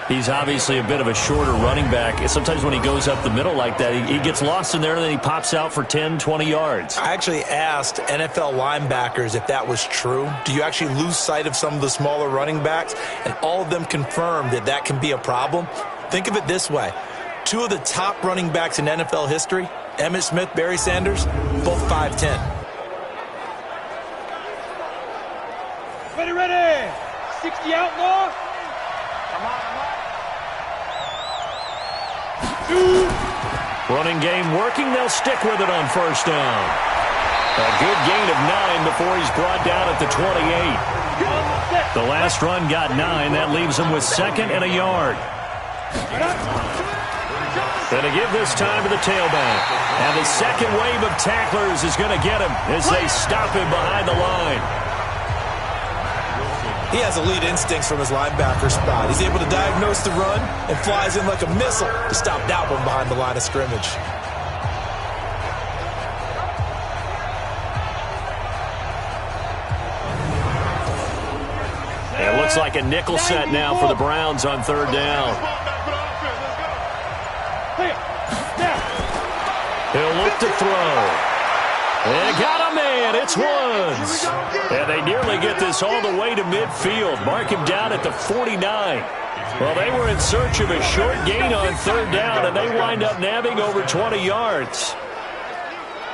He's obviously a bit of a shorter running back. Sometimes when he goes up the middle like that, he gets lost in there and then he pops out for 10, 20 yards. I actually asked NFL linebackers if that was true. Do you actually lose sight of some of the smaller running backs? And all of them confirmed that that can be a problem. Think of it this way. 2 of the top running backs in NFL history, Emmitt Smith, Barry Sanders, both 5'10". Ready. 60 outlaw. Running game working. They'll stick with it on first down. A good gain of 9 before he's brought down at the 28. The last run got 9. That leaves him with 2nd and a yard. Going to give this time to the tailback. And the second wave of tacklers is going to get him as they stop him behind the line. He has elite instincts from his linebacker spot. He's able to diagnose the run and flies in like a missile to stop that one behind the line of scrimmage. It looks like a nickel set now for the Browns on third down. He'll look to throw. They got a man. It's Woods. And they nearly get this all the way to midfield. Mark him down at the 49. Well, they were in search of a short gain on third down, and they wind up nabbing over 20 yards.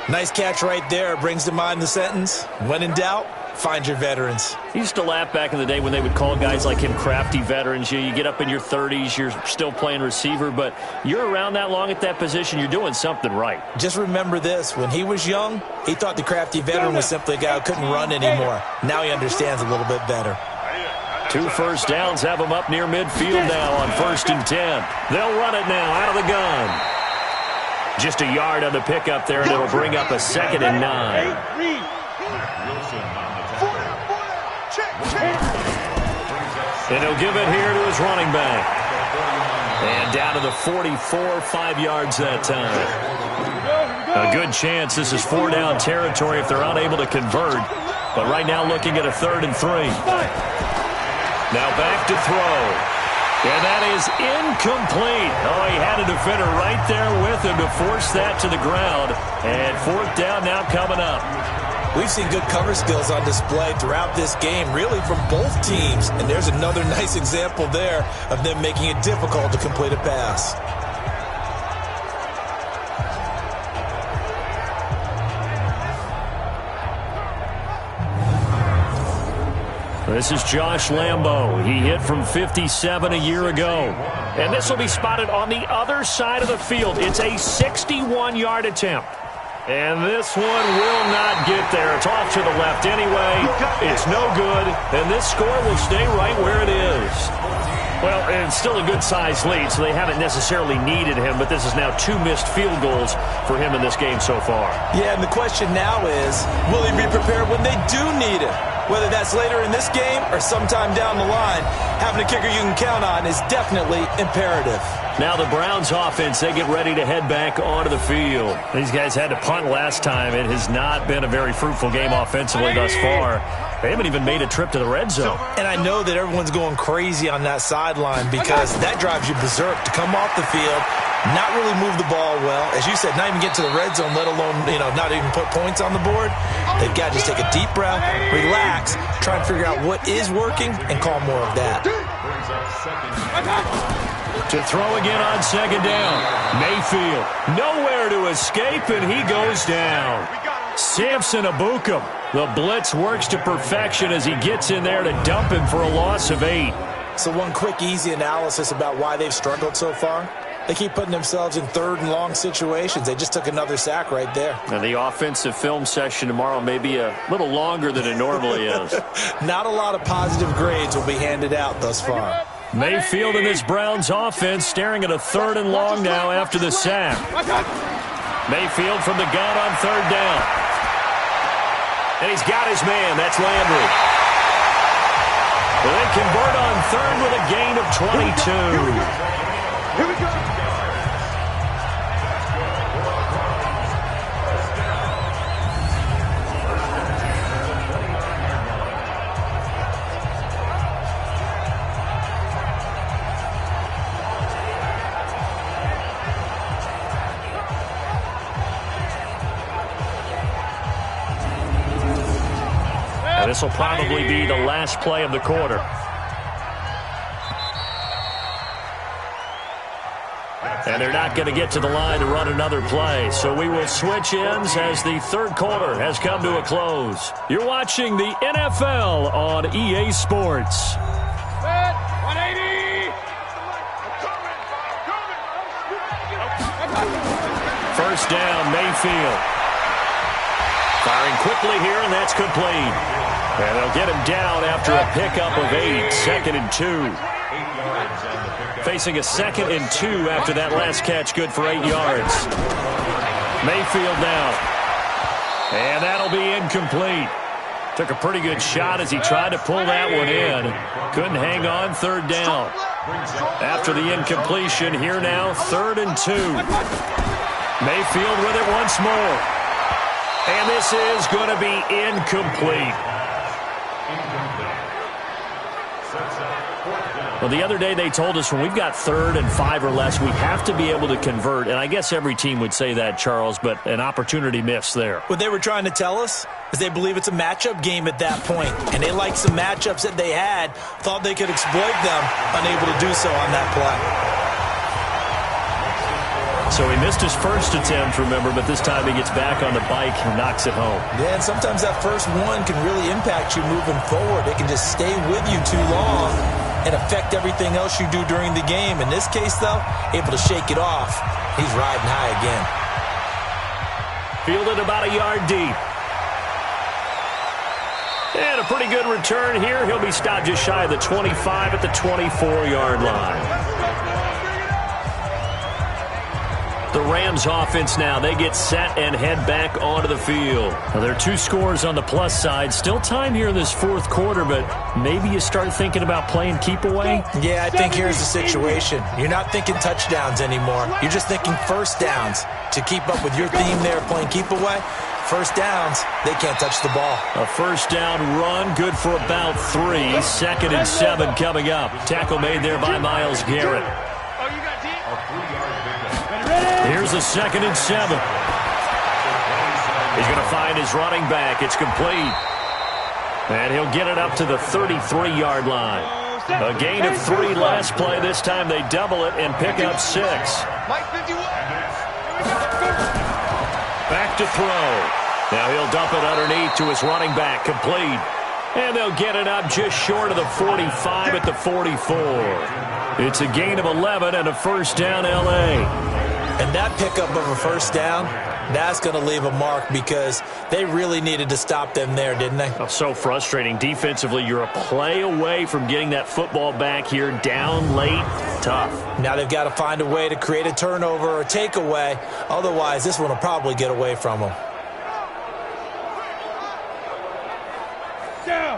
Nice catch right there. Brings to mind the sentence, when in doubt, find your veterans. He used to laugh back in the day when they would call guys like him crafty veterans. You get up in your 30s, you're still playing receiver, but you're around that long at that position, you're doing something right. Just remember this. When he was young, he thought the crafty veteran was simply a guy who couldn't run anymore. Now he understands a little bit better. 2 first downs have him up near midfield now on 1st and 10. They'll run it now out of the gun. Just a yard on the pickup there, and it'll bring up a 2nd and 9. And he'll give it here to his running back. And down to the 44, 5 yards that time. A good chance this is 4-down territory if they're unable to convert. But right now looking at a 3rd and 3. Now back to throw. And that is incomplete. Oh, he had a defender right there with him to force that to the ground. And 4th down now coming up. We've seen good cover skills on display throughout this game, really from both teams. And there's another nice example there of them making it difficult to complete a pass. This is Josh Lambo. He hit from 57 a year ago. And this will be spotted on the other side of the field. It's a 61-yard attempt. And this one will not get there. It's off to the left anyway. It's no good. And this score will stay right where it is. Well, it's still a good-sized lead, so they haven't necessarily needed him, but this is now 2 missed field goals for him in this game so far. Yeah, and the question now is, will he be prepared when they do need him? Whether that's later in this game or sometime down the line, having a kicker you can count on is definitely imperative. Now the Browns offense, they get ready to head back onto the field. These guys had to punt last time. It has not been a very fruitful game offensively thus far. They haven't even made a trip to the red zone. And I know that everyone's going crazy on that sideline because that drives you berserk to come off the field, not really move the ball well. As you said, not even get to the red zone, let alone, not even put points on the board. They've got to just take a deep breath, relax, try and figure out what is working, and call more of that. To throw again on 2nd down. Mayfield nowhere to escape, and he goes down. Samson Abukum. The blitz works to perfection as he gets in there to dump him for a loss of 8. So one quick, easy analysis about why they've struggled so far. They keep putting themselves in 3rd and long situations. They just took another sack right there. And the offensive film session tomorrow may be a little longer than it normally is. Not a lot of positive grades will be handed out thus far. Mayfield and his Browns offense staring at a 3rd and long now after the sack. Mayfield from the gun on 3rd down. And he's got his man. That's Landry. They convert on 3rd with a gain of 22. Here we go. And this will probably be the last play of the quarter. And they're not going to get to the line to run another play. So we will switch ends as the 3rd quarter has come to a close. You're watching the NFL on EA Sports. 180. 1st down, Mayfield. Firing quickly here, and that's complete. And they'll get him down after a pickup of 8, 2nd and 2. Facing a 2nd and 2 after that last catch, good for 8 yards. Mayfield now. And that'll be incomplete. Took a pretty good shot as he tried to pull that one in. Couldn't hang on, 3rd down. After the incompletion, here now, 3rd and 2. Mayfield with it once more. And this is going to be incomplete. Well, the other day they told us when we've got 3rd and 5 or less, we have to be able to convert. And I guess every team would say that, Charles, but an opportunity missed there. What they were trying to tell us is they believe it's a matchup game at that point. And they liked some matchups that they had, thought they could exploit them, unable to do so on that play. So he missed his first attempt, remember, but this time he gets back on the bike and knocks it home. Yeah, and sometimes that first one can really impact you moving forward. It can just stay with you too long and affect everything else you do during the game. In this case, though, able to shake it off. He's riding high again. Fielded about a yard deep. And a pretty good return here. He'll be stopped just shy of the 25 at the 24-yard line. The Rams offense now, they get set and head back onto the field. Now, there are 2 scores on the plus side. Still time here in this 4th quarter, but maybe you start thinking about playing keep away? Yeah, I think here's the situation. You're not thinking touchdowns anymore. You're just thinking first downs. To keep up with your theme there, playing keep away, first downs, they can't touch the ball. A first down run, good for about 3. 2nd and 7 coming up. Tackle made there by Myles Garrett. Here's a 2nd and 7. He's going to find his running back. It's complete. And he'll get it up to the 33-yard line. A gain of 3 last play. This time they double it and pick up 6. Back to throw. Now he'll dump it underneath to his running back. Complete. And they'll get it up just short of the 45 at the 44. It's a gain of 11 and a first down, L.A. And that pickup of a first down, that's going to leave a mark because they really needed to stop them there, didn't they? Oh, so frustrating. Defensively, you're a play away from getting that football back here. Down late, tough. Now they've got to find a way to create a turnover or takeaway. Otherwise, this one will probably get away from them.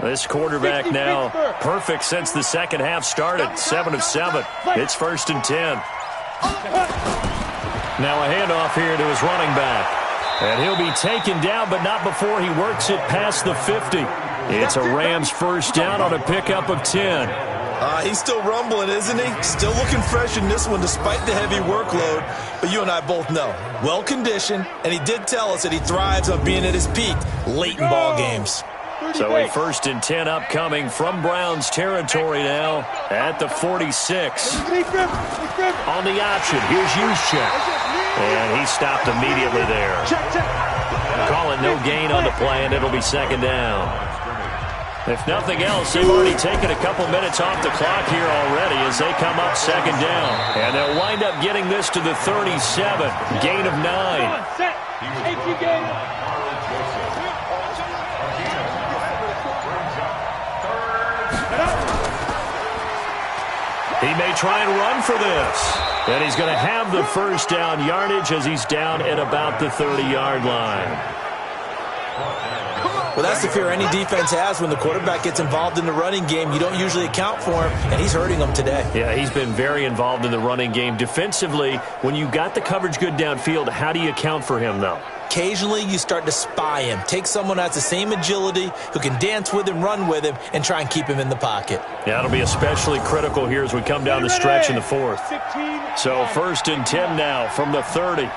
This quarterback now perfect since the second half started. 7 of 7. It's 1st and 10. Now a handoff here to his running back. And he'll be taken down, but not before he works it past the 50. It's a Rams first down on a pickup of 10. He's still rumbling, isn't he? Still looking fresh in this one despite the heavy workload. But you and I both know, well-conditioned, and he did tell us that he thrives on being at his peak late in ball games. So a 1st and 10 upcoming from Browns territory now at the 46. On the option, here's Juszczyk. And he stopped immediately there. Calling no gain on the play, and it'll be 2nd down. If nothing else, they've already taken a couple minutes off the clock here already as they come up 2nd down. And they'll wind up getting this to the 37. Gain of 9. He may try and run for this. And he's going to have the first down yardage as he's down at about the 30-yard line. Well, that's the fear any defense has when the quarterback gets involved in the running game. You don't usually account for him, and he's hurting them today. Yeah, he's been very involved in the running game. Defensively, when you got the coverage good downfield, how do you account for him, though? Occasionally, you start to spy him. Take someone that's the same agility, who can dance with him, run with him, and try and keep him in the pocket. Yeah, it'll be especially critical here as we come down the stretch in the 4th. So 1st and 10 now from the 30.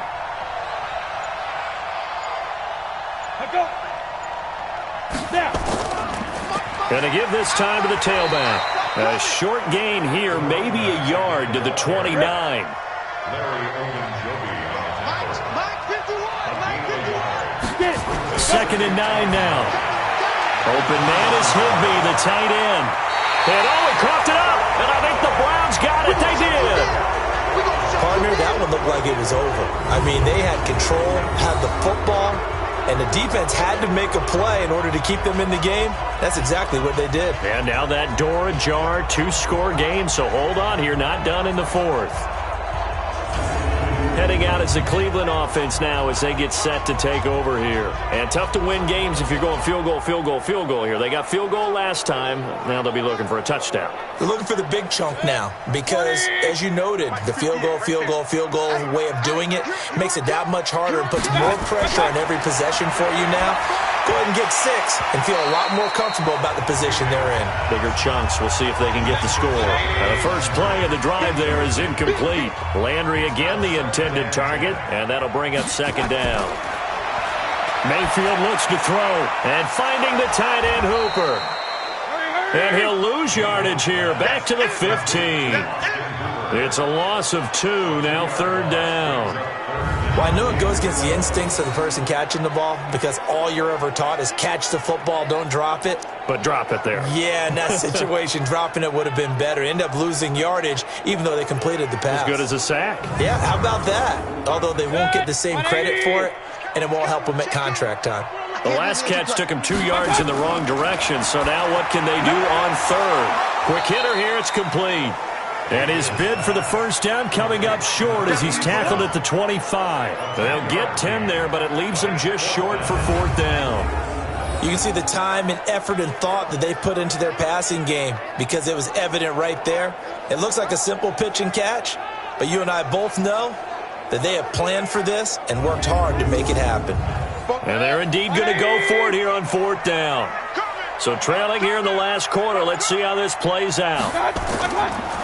Going to give this time to the tailback. A short gain here, maybe a yard to the 29. 2nd and 9 now. Open man is Higbee, the tight end. And he coughed it up, and I think the Browns got it. They did. Partner, that one looked like it was over. I mean, they had control, had the football, and the defense had to make a play in order to keep them in the game. That's exactly what they did. And now that door ajar, 2-score game, so hold on here, not done in the 4th. Heading out as the Cleveland offense now as they get set to take over here. And tough to win games if you're going field goal, field goal, field goal here. They got field goal last time. Now they'll be looking for a touchdown. They're looking for the big chunk now because, as you noted, the field goal, field goal, field goal way of doing it makes it that much harder and puts more pressure on every possession for you now. go ahead and get 6 and feel a lot more comfortable about the position they're in. Bigger chunks. We'll see if they can get the score. The first play of the drive there is incomplete. Landry again the intended target, and that'll bring up second down. Mayfield looks to throw, and finding the tight end Hooper. And he'll lose yardage here, back to the 15. It's a loss of 2, now third down. Well, I know it goes against the instincts of the person catching the ball because all you're ever taught is catch the football, don't drop it. But drop it there. Yeah, in that situation, dropping it would have been better. End up losing yardage, even though they completed the pass. As good as a sack. Yeah, how about that? Although they won't get the same credit for it, and it won't help them at contract time. The last catch took him 2 yards in the wrong direction, so now what can they do on third? Quick hitter here, it's complete. And his bid for the first down coming up short as he's tackled at the 25. They'll get 10 there, but it leaves them just short for fourth down. You can see the time and effort and thought that they put into their passing game because it was evident right there. It looks like a simple pitch and catch, but you and I both know that they have planned for this and worked hard to make it happen. And they're indeed going to go for it here on fourth down. So trailing here in the last quarter, let's see how this plays out.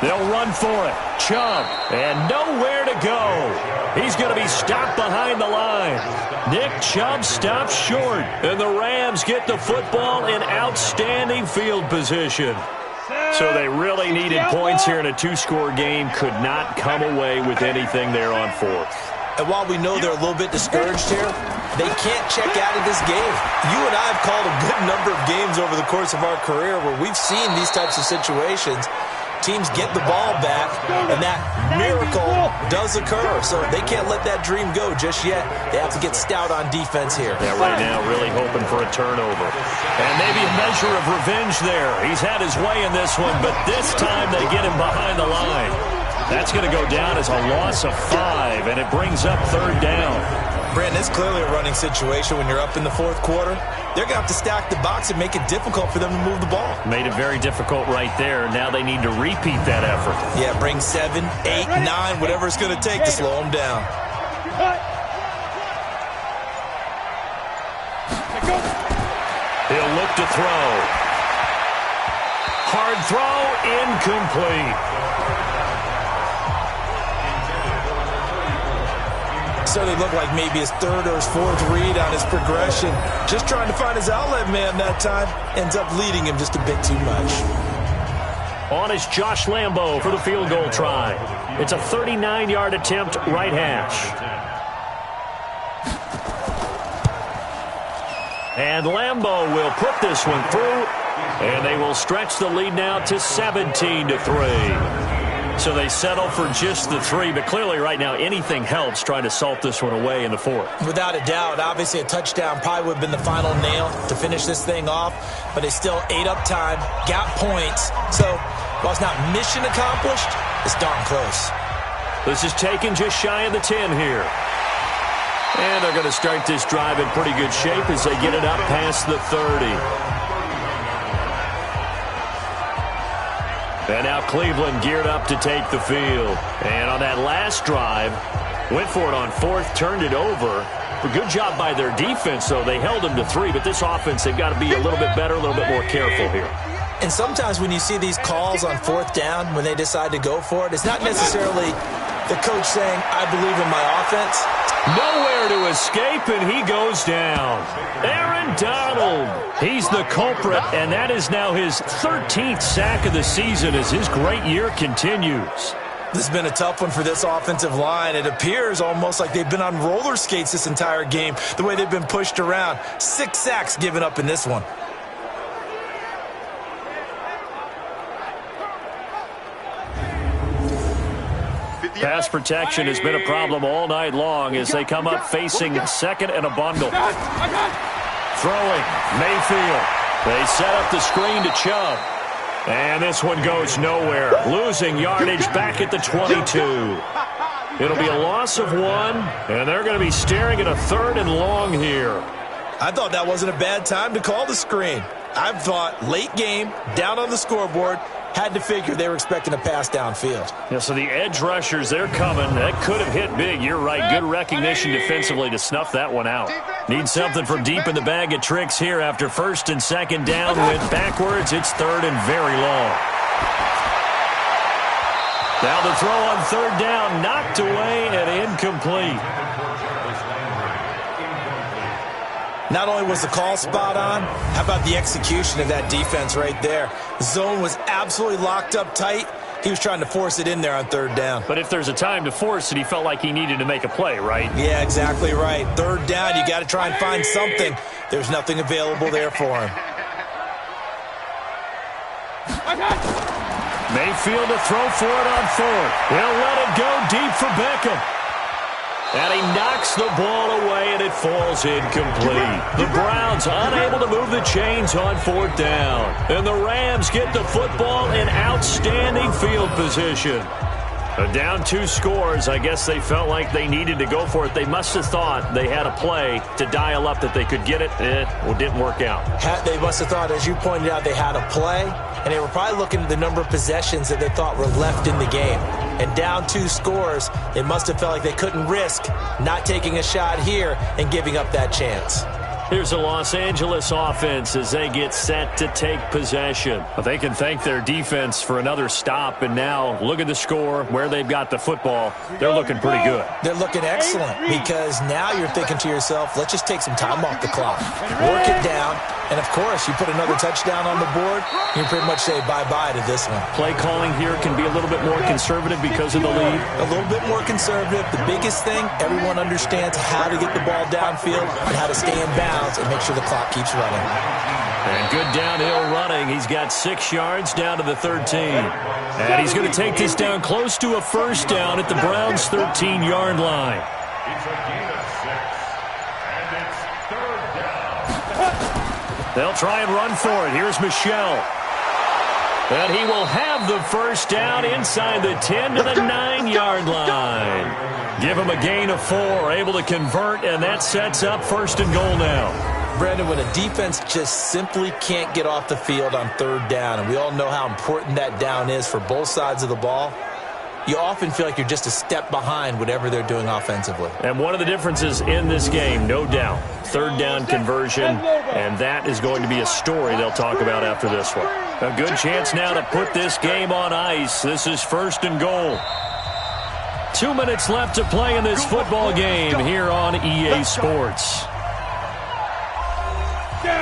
They'll run for it. Chubb, and nowhere to go. He's going to be stopped behind the line. Nick Chubb stops short, and the Rams get the football in outstanding field position. So they really needed points here in a 2-score game. Could not come away with anything there on fourth. And while we know they're a little bit discouraged here, they can't check out of this game. You and I have called a good number of games over the course of our career where we've seen these types of situations. Teams get the ball back, and that miracle does occur. So they can't let that dream go just yet. They have to get stout on defense here. Yeah, right now really hoping for a turnover. And maybe a measure of revenge there. He's had his way in this one, but this time they get him behind the line. That's going to go down as a loss of 5, and it brings up third down. Brandon, it's clearly a running situation when you're up in the fourth quarter. They're going to have to stack the box and make it difficult for them to move the ball. Made it very difficult right there. Now they need to repeat that effort. Yeah, bring 7, 8, 9, whatever it's going to take to slow them down. He'll look to throw. Hard throw, incomplete. Certainly looked like maybe his third or his fourth read on his progression. Just trying to find his outlet man that time. Ends up leading him just a bit too much. On is Josh Lambo for the field goal try. It's a 39-yard attempt, right hash. And Lambo will put this one through. And they will stretch the lead now to 17-3. So they settle for just the 3, but clearly right now anything helps trying to salt this one away in the fourth. Without a doubt, obviously a touchdown probably would have been the final nail to finish this thing off, but they still ate up time, got points. So while it's not mission accomplished, it's darn close. This is taken just shy of the 10 here. And they're going to start this drive in pretty good shape as they get it up past the 30. And now Cleveland geared up to take the field. And on that last drive, went for it on fourth, turned it over. A good job by their defense, though. They held them to 3, but this offense, they've got to be a little bit better, a little bit more careful here. And sometimes when you see these calls on fourth down, when they decide to go for it, it's not necessarily the coach saying, I believe in my offense. Nowhere to escape, and he goes down. Aaron Donald, he's the culprit, and that is now his 13th sack of the season as his great year continues. This has been a tough one for this offensive line. It appears almost like they've been on roller skates this entire game, the way they've been pushed around. 6 sacks given up in this one. Pass protection has been a problem all night long as they come up facing second and a bundle. Throwing, Mayfield. They set up the screen to Chubb. And this one goes nowhere. Losing yardage back at the 22. It'll be a loss of 1, and they're going to be staring at a 3rd and long here. I thought that wasn't a bad time to call the screen. I thought late game, down on the scoreboard, Had to figure they were expecting a pass downfield. Yeah, so the edge rushers, they're coming. That could have hit big. You're right. Good recognition defensively to snuff that one out. Need something from deep in the bag of tricks here after first and second down. Went backwards. It's third and very long. Now the throw on third down, knocked away and incomplete. Not only was the call spot on, how about the execution of that defense right there? The zone was absolutely locked up tight. He was trying to force it in there on third down. But if there's a time to force it, he felt like he needed to make a play, right? Yeah, exactly right. Third down, you got to try and find something. There's nothing available there for him. Mayfield to throw for it on fourth. He'll let it go deep for Beckham. And he knocks the ball away, and it falls incomplete. The Browns unable to move the chains on fourth down. And the Rams get the football in outstanding field position. Down 2 scores. I guess they felt like they needed to go for it. They must have thought they had a play to dial up that they could get it. It didn't work out. They must have thought, as you pointed out, they had a play, and they were probably looking at the number of possessions that they thought were left in the game. And down 2 scores, they must have felt like they couldn't risk not taking a shot here and giving up that chance. Here's the Los Angeles offense as they get set to take possession. But they can thank their defense for another stop, and now look at the score, where they've got the football. They're looking pretty good. They're looking excellent because now you're thinking to yourself, let's just take some time off the clock, work it down, and of course, you put another touchdown on the board, you pretty much say bye-bye to this one. Play calling here can be a little bit more conservative because of the lead. A little bit more conservative. The biggest thing, everyone understands how to get the ball downfield and how to stay in bounds and make sure the clock keeps running. And good downhill running. He's got 6 yards down to the 13. And he's going to take this down close to a first down at the Browns' 13-yard line. They'll try and run for it. Here's Michel. And he will have the first down inside the 10 to the 9-yard line. Give him a gain of 4, able to convert, and that sets up first and goal now. Brandon, when a defense just simply can't get off the field on third down, and we all know how important that down is for both sides of the ball, you often feel like you're just a step behind whatever they're doing offensively. And one of the differences in this game, no doubt, third down conversion, and that is going to be a story they'll talk about after this one. A good chance now to put this game on ice. This is first and goal. 2 minutes left to play in this football game here on EA Sports.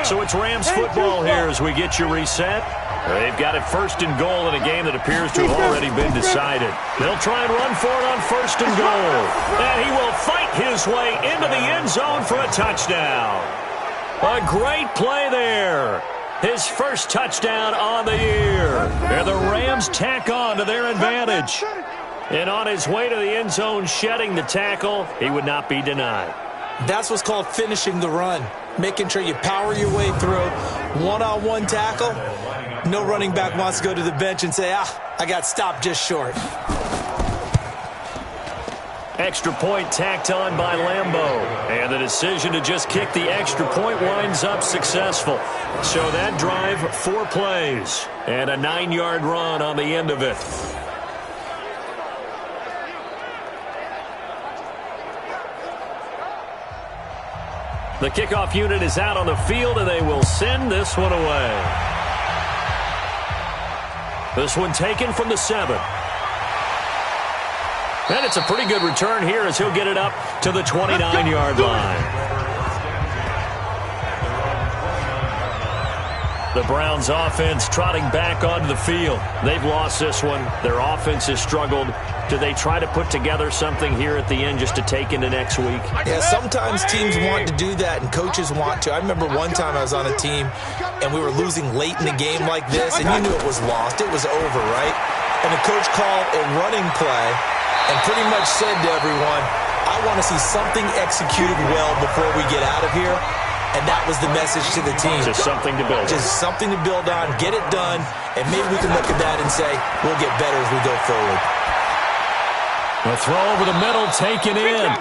So it's Rams football here as we get you reset. They've got it first and goal in a game that appears to have already been decided. They'll try and run for it on first and goal. And he will fight his way into the end zone for a touchdown. A great play there. His first touchdown on the year. And the Rams tack on to their advantage. And on his way to the end zone, shedding the tackle, he would not be denied. That's what's called finishing the run. Making sure you power your way through. One-on-one tackle. No running back wants to go to the bench and say, I got stopped just short. Extra point tacked on by Lambeau. And the decision to just kick the extra point winds up successful. So that drive, 4 plays. And a 9-yard run on the end of it. The kickoff unit is out on the field, and they will send this one away. This one taken from the 7. And it's a pretty good return here as he'll get it up to the 29-yard line. The Browns offense trotting back onto the field. They've lost this one. Their offense has struggled. Do they try to put together something here at the end just to take into next week? Yeah, sometimes teams want to do that and coaches want to. I remember one time I was on a team and we were losing late in the game like this, and you knew it was lost. It was over, right? And the coach called a running play and pretty much said to everyone, I want to see something executed well before we get out of here. And that was the message to the team. Just something to build on. Just something to build on, get it done, and maybe we can look at that and say, we'll get better as we go forward. A throw over the middle, taken in.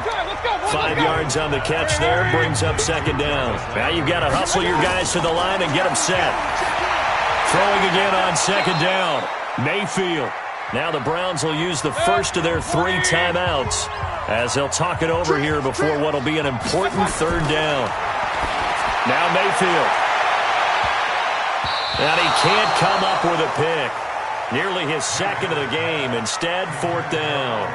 5 yards on the catch there, brings up second down. Now you've got to hustle your guys to the line and get them set. Throwing again on second down. Mayfield. Now the Browns will use the first of their 3 timeouts as they'll talk it over here before what will be an important 3rd down. Now Mayfield. And he can't come up with a pick. Nearly his 2nd of the game. Instead, 4th down.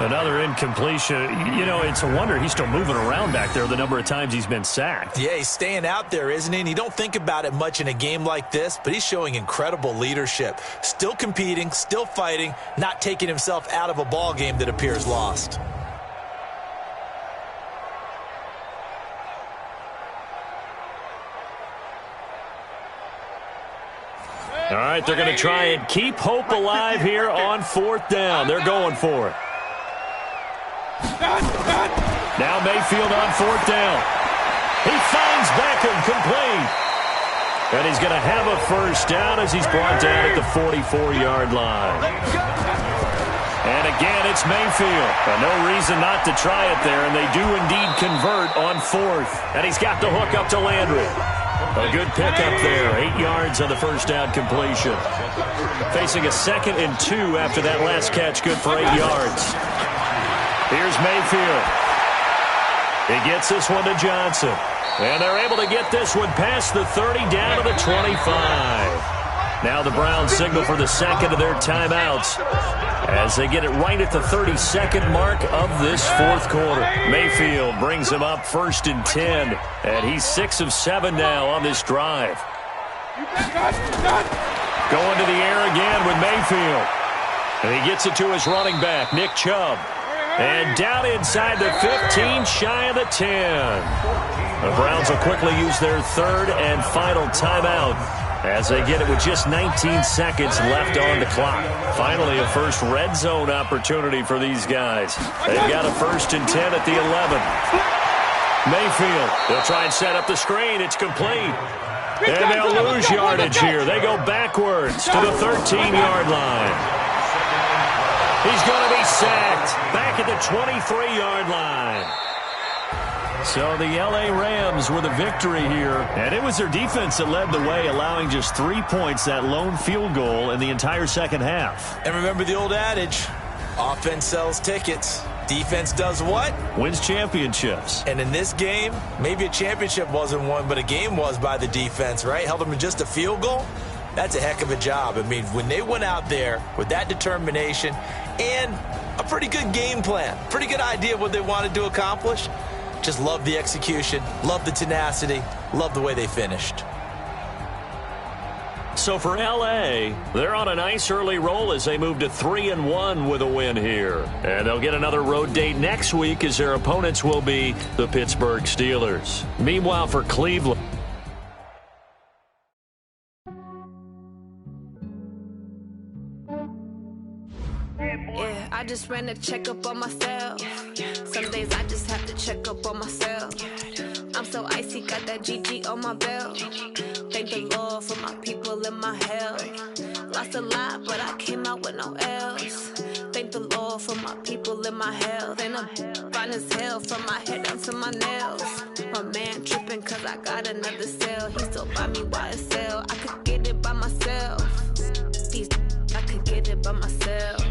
Another incompletion. You know, it's a wonder he's still moving around back there the number of times he's been sacked. Yeah, he's staying out there, isn't he? And you don't think about it much in a game like this, but he's showing incredible leadership. Still competing, still fighting, not taking himself out of a ball game that appears lost. All right, they're going to try and keep hope alive here on 4th down. They're going for it. Now Mayfield on 4th down. He finds Beckham complete. And he's going to have a 1st down as he's brought down at the 44-yard line. And again, it's Mayfield. No reason not to try it there, and they do indeed convert on 4th. And he's got the hook up to Landry. A good pickup there. 8 yards on the 1st down completion. Facing a 2nd and 2 after that last catch. Good for 8 yards. Here's Mayfield. He gets this one to Johnson. And they're able to get this one past the 30 down to the 25. Now the Browns signal for the 2nd of their timeouts as they get it right at the 32nd mark of this 4th quarter. Mayfield brings him up 1st and 10. And he's 6 of 7 now on this drive. Going to the air again with Mayfield. And he gets it to his running back, Nick Chubb. And down inside the 15, shy of the 10. The Browns will quickly use their 3rd and final timeout as they get it with just 19 seconds left on the clock. Finally, a first red zone opportunity for these guys. They've got a 1st and 10 at the 11. Mayfield, they'll try and set up the screen. It's complete. And they'll lose yardage here. They go backwards to the 13-yard line. He's going to be sacked back at the 23-yard line. So the L.A. Rams with a victory here. And it was their defense that led the way, allowing just 3 points, that lone field goal in the entire 2nd half. And remember the old adage, offense sells tickets. Defense does what? Wins championships. And in this game, maybe a championship wasn't won, but a game was by the defense, right? Held them to just a field goal. That's a heck of a job. I mean, when they went out there with that determination and a pretty good game plan, pretty good idea of what they wanted to accomplish, just love the execution, love the tenacity, love the way they finished. So for L.A., they're on a nice early roll as they move to 3-1 with a win here. And they'll get another road date next week as their opponents will be the Pittsburgh Steelers. Meanwhile, for Cleveland, I just ran a checkup on myself. Some days I just have to check up on myself. I'm so icy, got that GG on my belt. Thank the Lord for my people and my health. Lost a lot, but I came out with no L's. Thank the Lord for my people and my health. And I'm fine as hell from my head down to my nails. My man tripping cause I got another cell. He still buy me YSL. I could get it by myself. These I could get it by myself.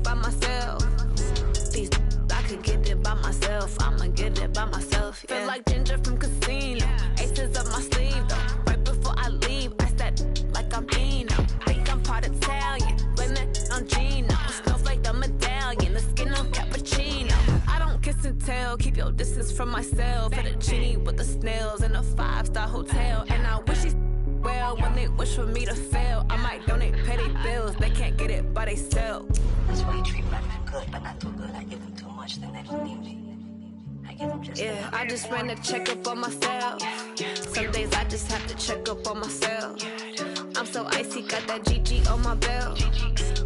By myself. These I could get it by myself. I'ma get it by myself. Yeah. Feel like Ginger from Casino. Aces up my sleeve though. Right before I leave, I said like I'm Dino. Think I'm part Italian. Blame that on Gino. Smells like the medallion. The skin on cappuccino. I don't kiss and tell. Keep your distance from myself. At a genie with the snails in a 5-star hotel. And I wish he's well when they wish for me to fail. I might donate petty bills. They can't get it by themselves. That's why you treat me good, but not too good. I give them too much, then they don't need me. I give them just I just ran a checkup on myself. Some days I just have to check up on myself. I'm so icy, got that GG on my belt.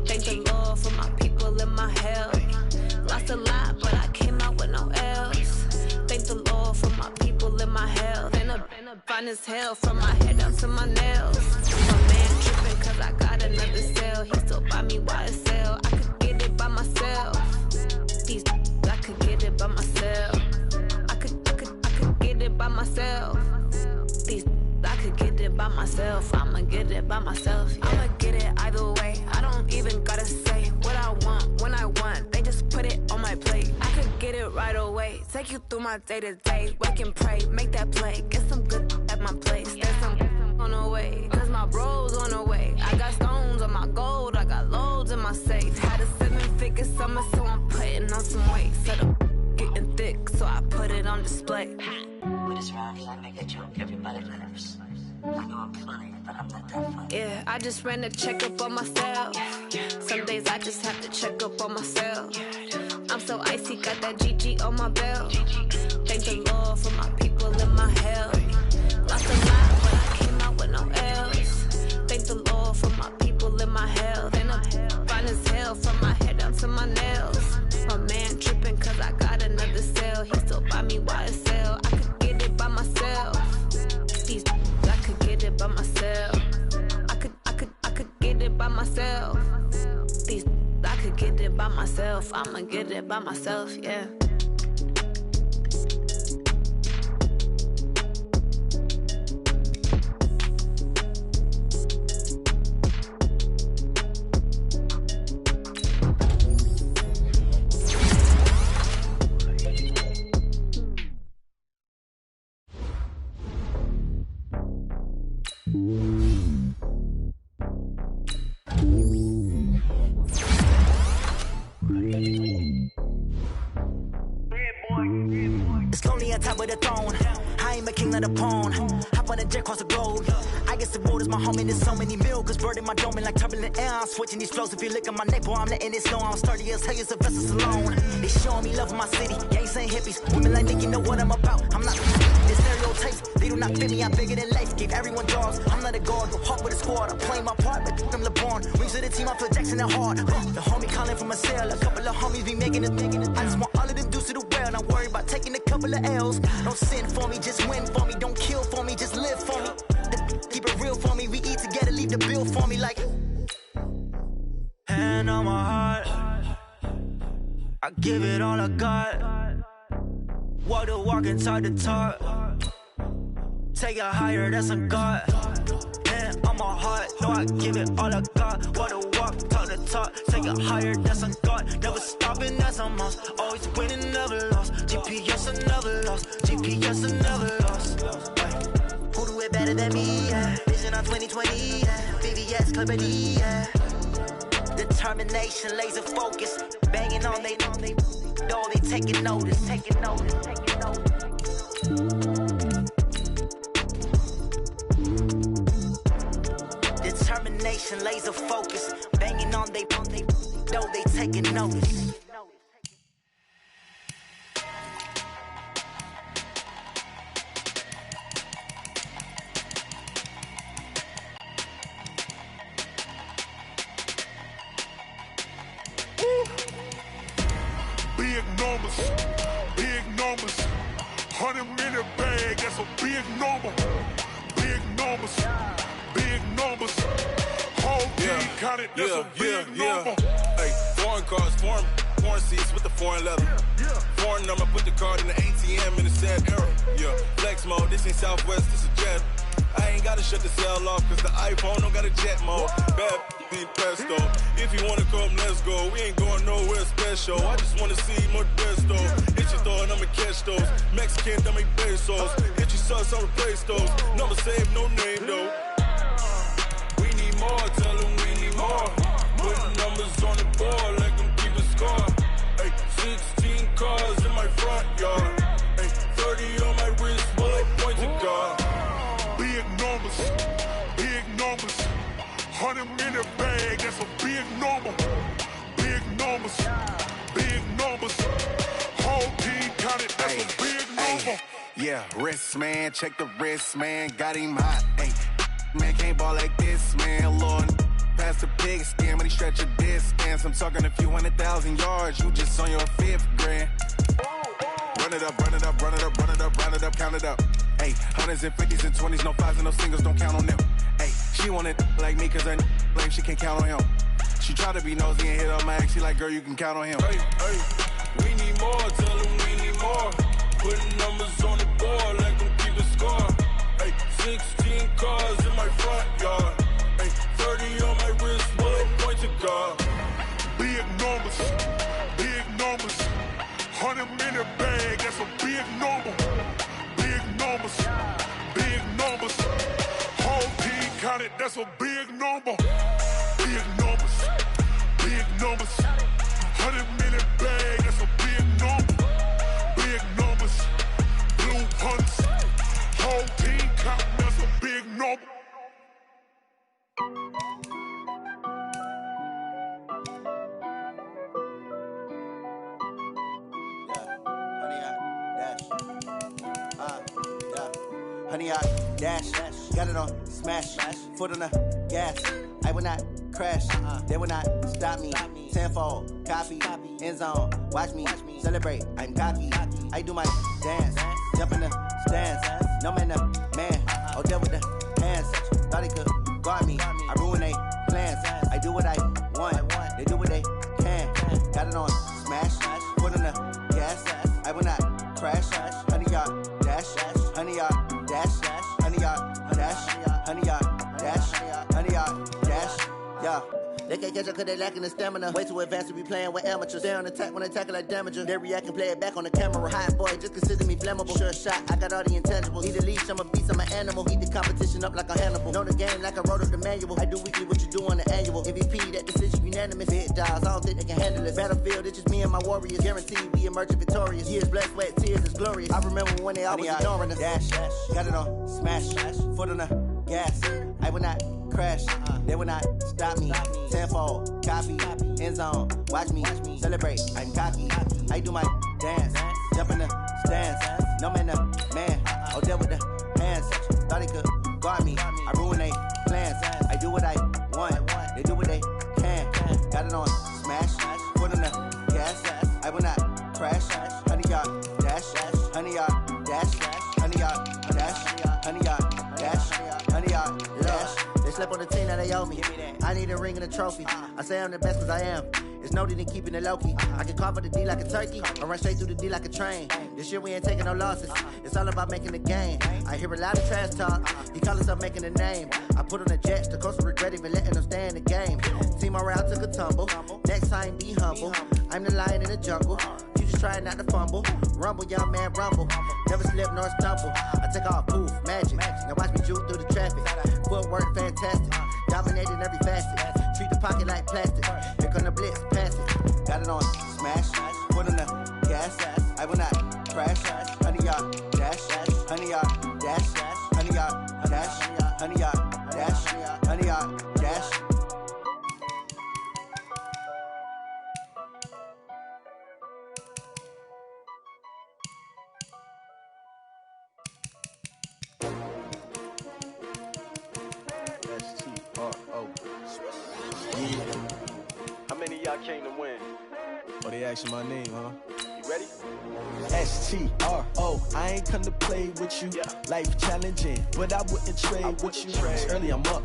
Thank the Lord for my people and my health. Lost a lot, but I came out with no L's. Thank the Lord for my people and my health. And I'm fine as hell from my head down to my nails. My man tripping cause I got another cell. He still buy me YSL. I could get it by myself. These I could get it by myself. I could get it by myself. These I could get it by myself. I'ma get it by myself. Yeah. I'ma get it either way. I don't even gotta say what I want when I want. They just put it on my plate. I could get it right away. Take you through my day to day. Wake and pray, make that play. Get some good at my place. There's some on the way, cause my bro's on the way. I got stones on my gold, I got loads in my safe. Had a 7-figure summer, so I'm putting on some weight. Set up getting thick, so I put it on display. With this round, I make it joke, everybody laughs. I know I'm funny, but I'm not that funny. Yeah, I just ran a checkup on myself. Some days I just have to check up on myself. I'm so icy, got that GG on my belt. Thank the Lord for my people in my hell. Lost a lot, but I came out with no L's. Thank the Lord for my people in my health. And I'm fine as hell from my head down to my nails. My man tripping cause I got another sale. He still buy me YSL. I could get it by myself. These I could get it by myself. I could get it by myself. These I could get it by myself. I'ma get it by myself, yeah. It's lonely on top of the throne. I ain't a king of the pawn. Hop on a jet across the globe. I guess the road is my home and there's so many milk. Bird in my dome and like turbulent air. I'm switching these flows. If you look at my neck, boy, I'm letting it snow. I'm sturdy as hell as a vessel alone. They showing me love in my city. Gangs ain't hippies. Women like Nick, you know what I'm about. I'm not the stereotypes. They do not fit me. I'm bigger than life. Give everyone jobs. I'm not a guard. Go hard with a squad. I'm playing my part, but I'm LeBron. Rings to the team. I feel Jackson and hard. The homie calling from a cell. A couple of homies be making it. I just want all of them dudes to the well. Not worry about taking a couple of L's. Don't sin for me, just win for me. Don't kill for me, just live for me. Keep it real for me. We eat together, leave the bill for me like. Hand on my heart, I give it all I got. Walk the walk and talk the talk. Take it higher, that's a God. Hand on my heart, no, I give it all I got. Walk the walk, talk the talk. Take it higher, that's a God. Never stopping, that's a must. Always winning, never lost. GPS, I never lost. GPS, I never lost. Who do it better than me? Yeah. Vision on 2020. Yeah. VVS, Clarity. Yeah. Determination, laser focus. Banging on they know they taking notice. Taking notice. Taking notice. Determination, laser focus. Banging on they know they taking notice. Big numbers, 100-minute bag, that's a big number. Big numbers, whole team counted, that's a big number. Hey, foreign cars, foreign seats with the foreign leather. Foreign number, put the card in the ATM in the sad era. Yeah, flex mode, this ain't Southwest, this is Jet. I ain't gotta shut the cell off, cause the iPhone don't got a jet mode. Bad be pesto. If you wanna come, let's go. We ain't going nowhere special. I just wanna see more best though. Hit your throw and I'ma catch those. Mexican, that make pesos. Hit your sauce, I'll replace those. Number save, no name though. We need more, tell them we need more. Putting numbers on the board, like them keep a score. Hey, 16 cars in my front yard. Hey, 30 on my wrist, while I point to God. Big numbers, 100-minute bag, that's a big number. Big numbers, whole team counted, that's a big number. Yeah, wrist man, check the wrist man, got him hot. Ay, man can't ball like this, man. Lord, past the pig skin, when he stretch a distance. I'm talking a few 100,000 yards, you just on your 5th grand. Run it up, run it up, run it up, run it up, run it up, count it up. Hey, 100s and 50s and 20s, no 5s and no singles, don't count on them. Hey, she want it like me, cause her blame, she can't count on him. She try to be nosy and hit up my ex, she like, girl, you can count on him. Hey, we need more, tell them we need more. Putting numbers on the board, like them keep a score. Hey, 16 cars. that's a big number. Big numbers, big numbers. 100 million bag, that's a big number. Big numbers, blue hunts. Whole team counting, that's a big number. Honey, I dash, got it on smash, foot on the gas. I will not crash, they will not stop me. Tenfold, copy, end zone, watch me celebrate. I'm cocky, I do my dance, jump in the stands. No man, the man, oh, deal with the hands. Thought he could guard me, I ruin they plans. I do what I want, they do what they can. Got it on smash, foot on the gas. I will not crash, honey, y'all dash, honey, y'all dash, honey, y'all dash, honey, y'all dash, honey, y'all dash, yeah. They can't catch up cause they lacking the stamina. Way too advanced to be playing with amateurs. Stay on attack when they tackle like damager. They react and play it back on the camera. Hot boy, just consider me flammable. Sure shot, I got all the intangibles. Need a leash, I'm a beast, I'm an animal. Heat the competition up like a Hannibal. Know the game like I wrote up the manual. I do weekly what you do on the annual. MVP, that decision unanimous. Big dogs, I don't think they can handle it. Battlefield, it's just me and my warriors. Guaranteed we emerge victorious. Years, blood, sweat, tears, it's glorious. I remember when they always ignoring us. Dash, got it on smash, foot on the gas. I will not crash, they will not stop me. Tenfold, copy, end zone, watch me celebrate. I'm cocky, I do my dance, jump in the stands. No man, the man, oh, deal with the hands. Thought he could guard me, I ruin they plans. I do what I want, they do what they can. Got it on smash, foot on the gas. I will not crash, honey, y'all dash, honey, y'all dash, honey, y'all dash, honey, y'all dash, honey, y'all dash. They slept on the team, now they owe me. I need a ring and a trophy. I say I'm the best cause I am. It's no need in keeping it low-key. I can carve for the D like a turkey, or run straight through the D like a train. This year we ain't taking no losses. It's all about making the game. I hear a lot of trash talk. He call himself making a name. I put on the Jets, the coach will regret even letting them stay in the game. Team morale took a tumble. Next time be humble. I'm the lion in the jungle. You just try not to fumble. Rumble, young man, rumble. Never slip nor stumble. I take off, poof, magic. Now watch me juke through the traffic. Footwork fantastic. Dominating every facet. Treat the pocket like plastic. Here come the blitz, pass it. Got it on smash, foot on the gas. I will not crash. Honey, y'all dash, honey, y'all dash, honey, y'all dash, honey, y'all dash, honey, y'all dash. How many of y'all came to win? Oh, they asking my name, huh? You ready? STRO, I ain't come to play with you. Life challenging, but I wouldn't trade with you. It's early, I'm up.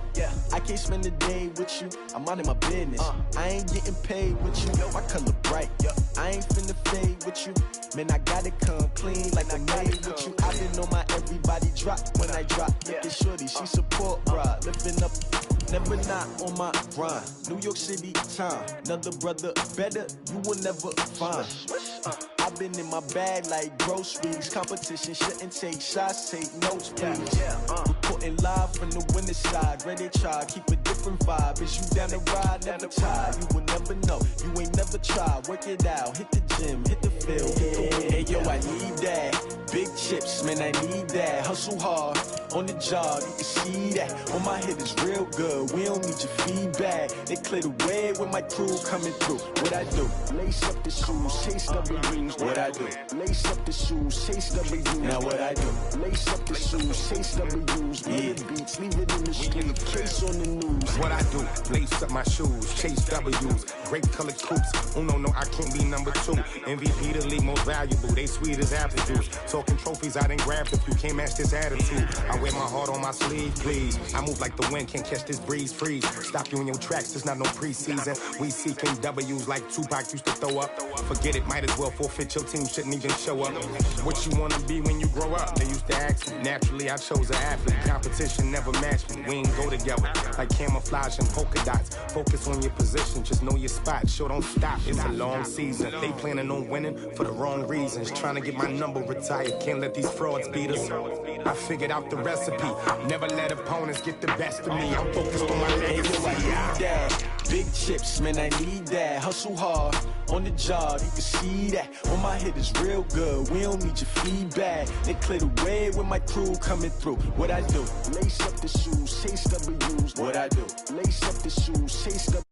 I can't spend the day with you. I'm minding my business. I ain't getting paid with you. My color bright. I ain't finna fade with you. Man, I gotta come clean like I made with you. I been on my everybody drop when I drop. Look at shorty, she support ride. Lifting up, never not on my grind. New York City time, another brother better, you will never find. I've been in my bag like groceries. Competition shouldn't take shots, take notes, please. Reporting live from the winning side. Ready to try, keep a different vibe. Is you down the ride, never tired. You will never know, you ain't never tried. Work it out, hit the gym, hit the field. Hey yo, I need that. Big chips, man, I need that. Hustle hard, on the job, you can see that. On my head is real good, we don't need your feedback. They clear the way with my crew coming through. What I do? Lace up the shoes, chase W's. What I do? Lace up the shoes, chase W's. Now what I do? Lace up the shoes, chase W's. Yeah. Beats, leave it in the street, case on the news. What I do? Lace up my shoes, chase W's. Grape colored coops. Oh no, I can't be number 2. MVP the league most valuable. They sweet as apple juice. Talking trophies, I didn't grab the few. Can't match this attitude. I wear my heart on my sleeve, please. I move like the wind, can't catch this breeze, freeze. Stop you in your tracks, there's not no preseason. We seeking W's like Tupac used to throw up. Forget it, might as well forfeit. Your team shouldn't even show up. What you wanna be when you grow up? They used to ask me. Naturally, I chose an athlete. Competition never matched me. We ain't go together like camouflage and polka dots. Focus on your position, just know your spot. Show don't stop, it's a long season. They planning on winning for the wrong reasons. Trying to get my number retired, can't let these frauds beat us. I figured out the recipe. Never let opponents get the best of me. I'm focused on my legacy. I need that. Big chips, man, I need that. Hustle hard on the job, you can see that. On my hit is real good, we don't need your feedback. They clear the way with my crew coming through. What I do? Lace up the shoes, chase W's. What I do? Lace up the shoes, chase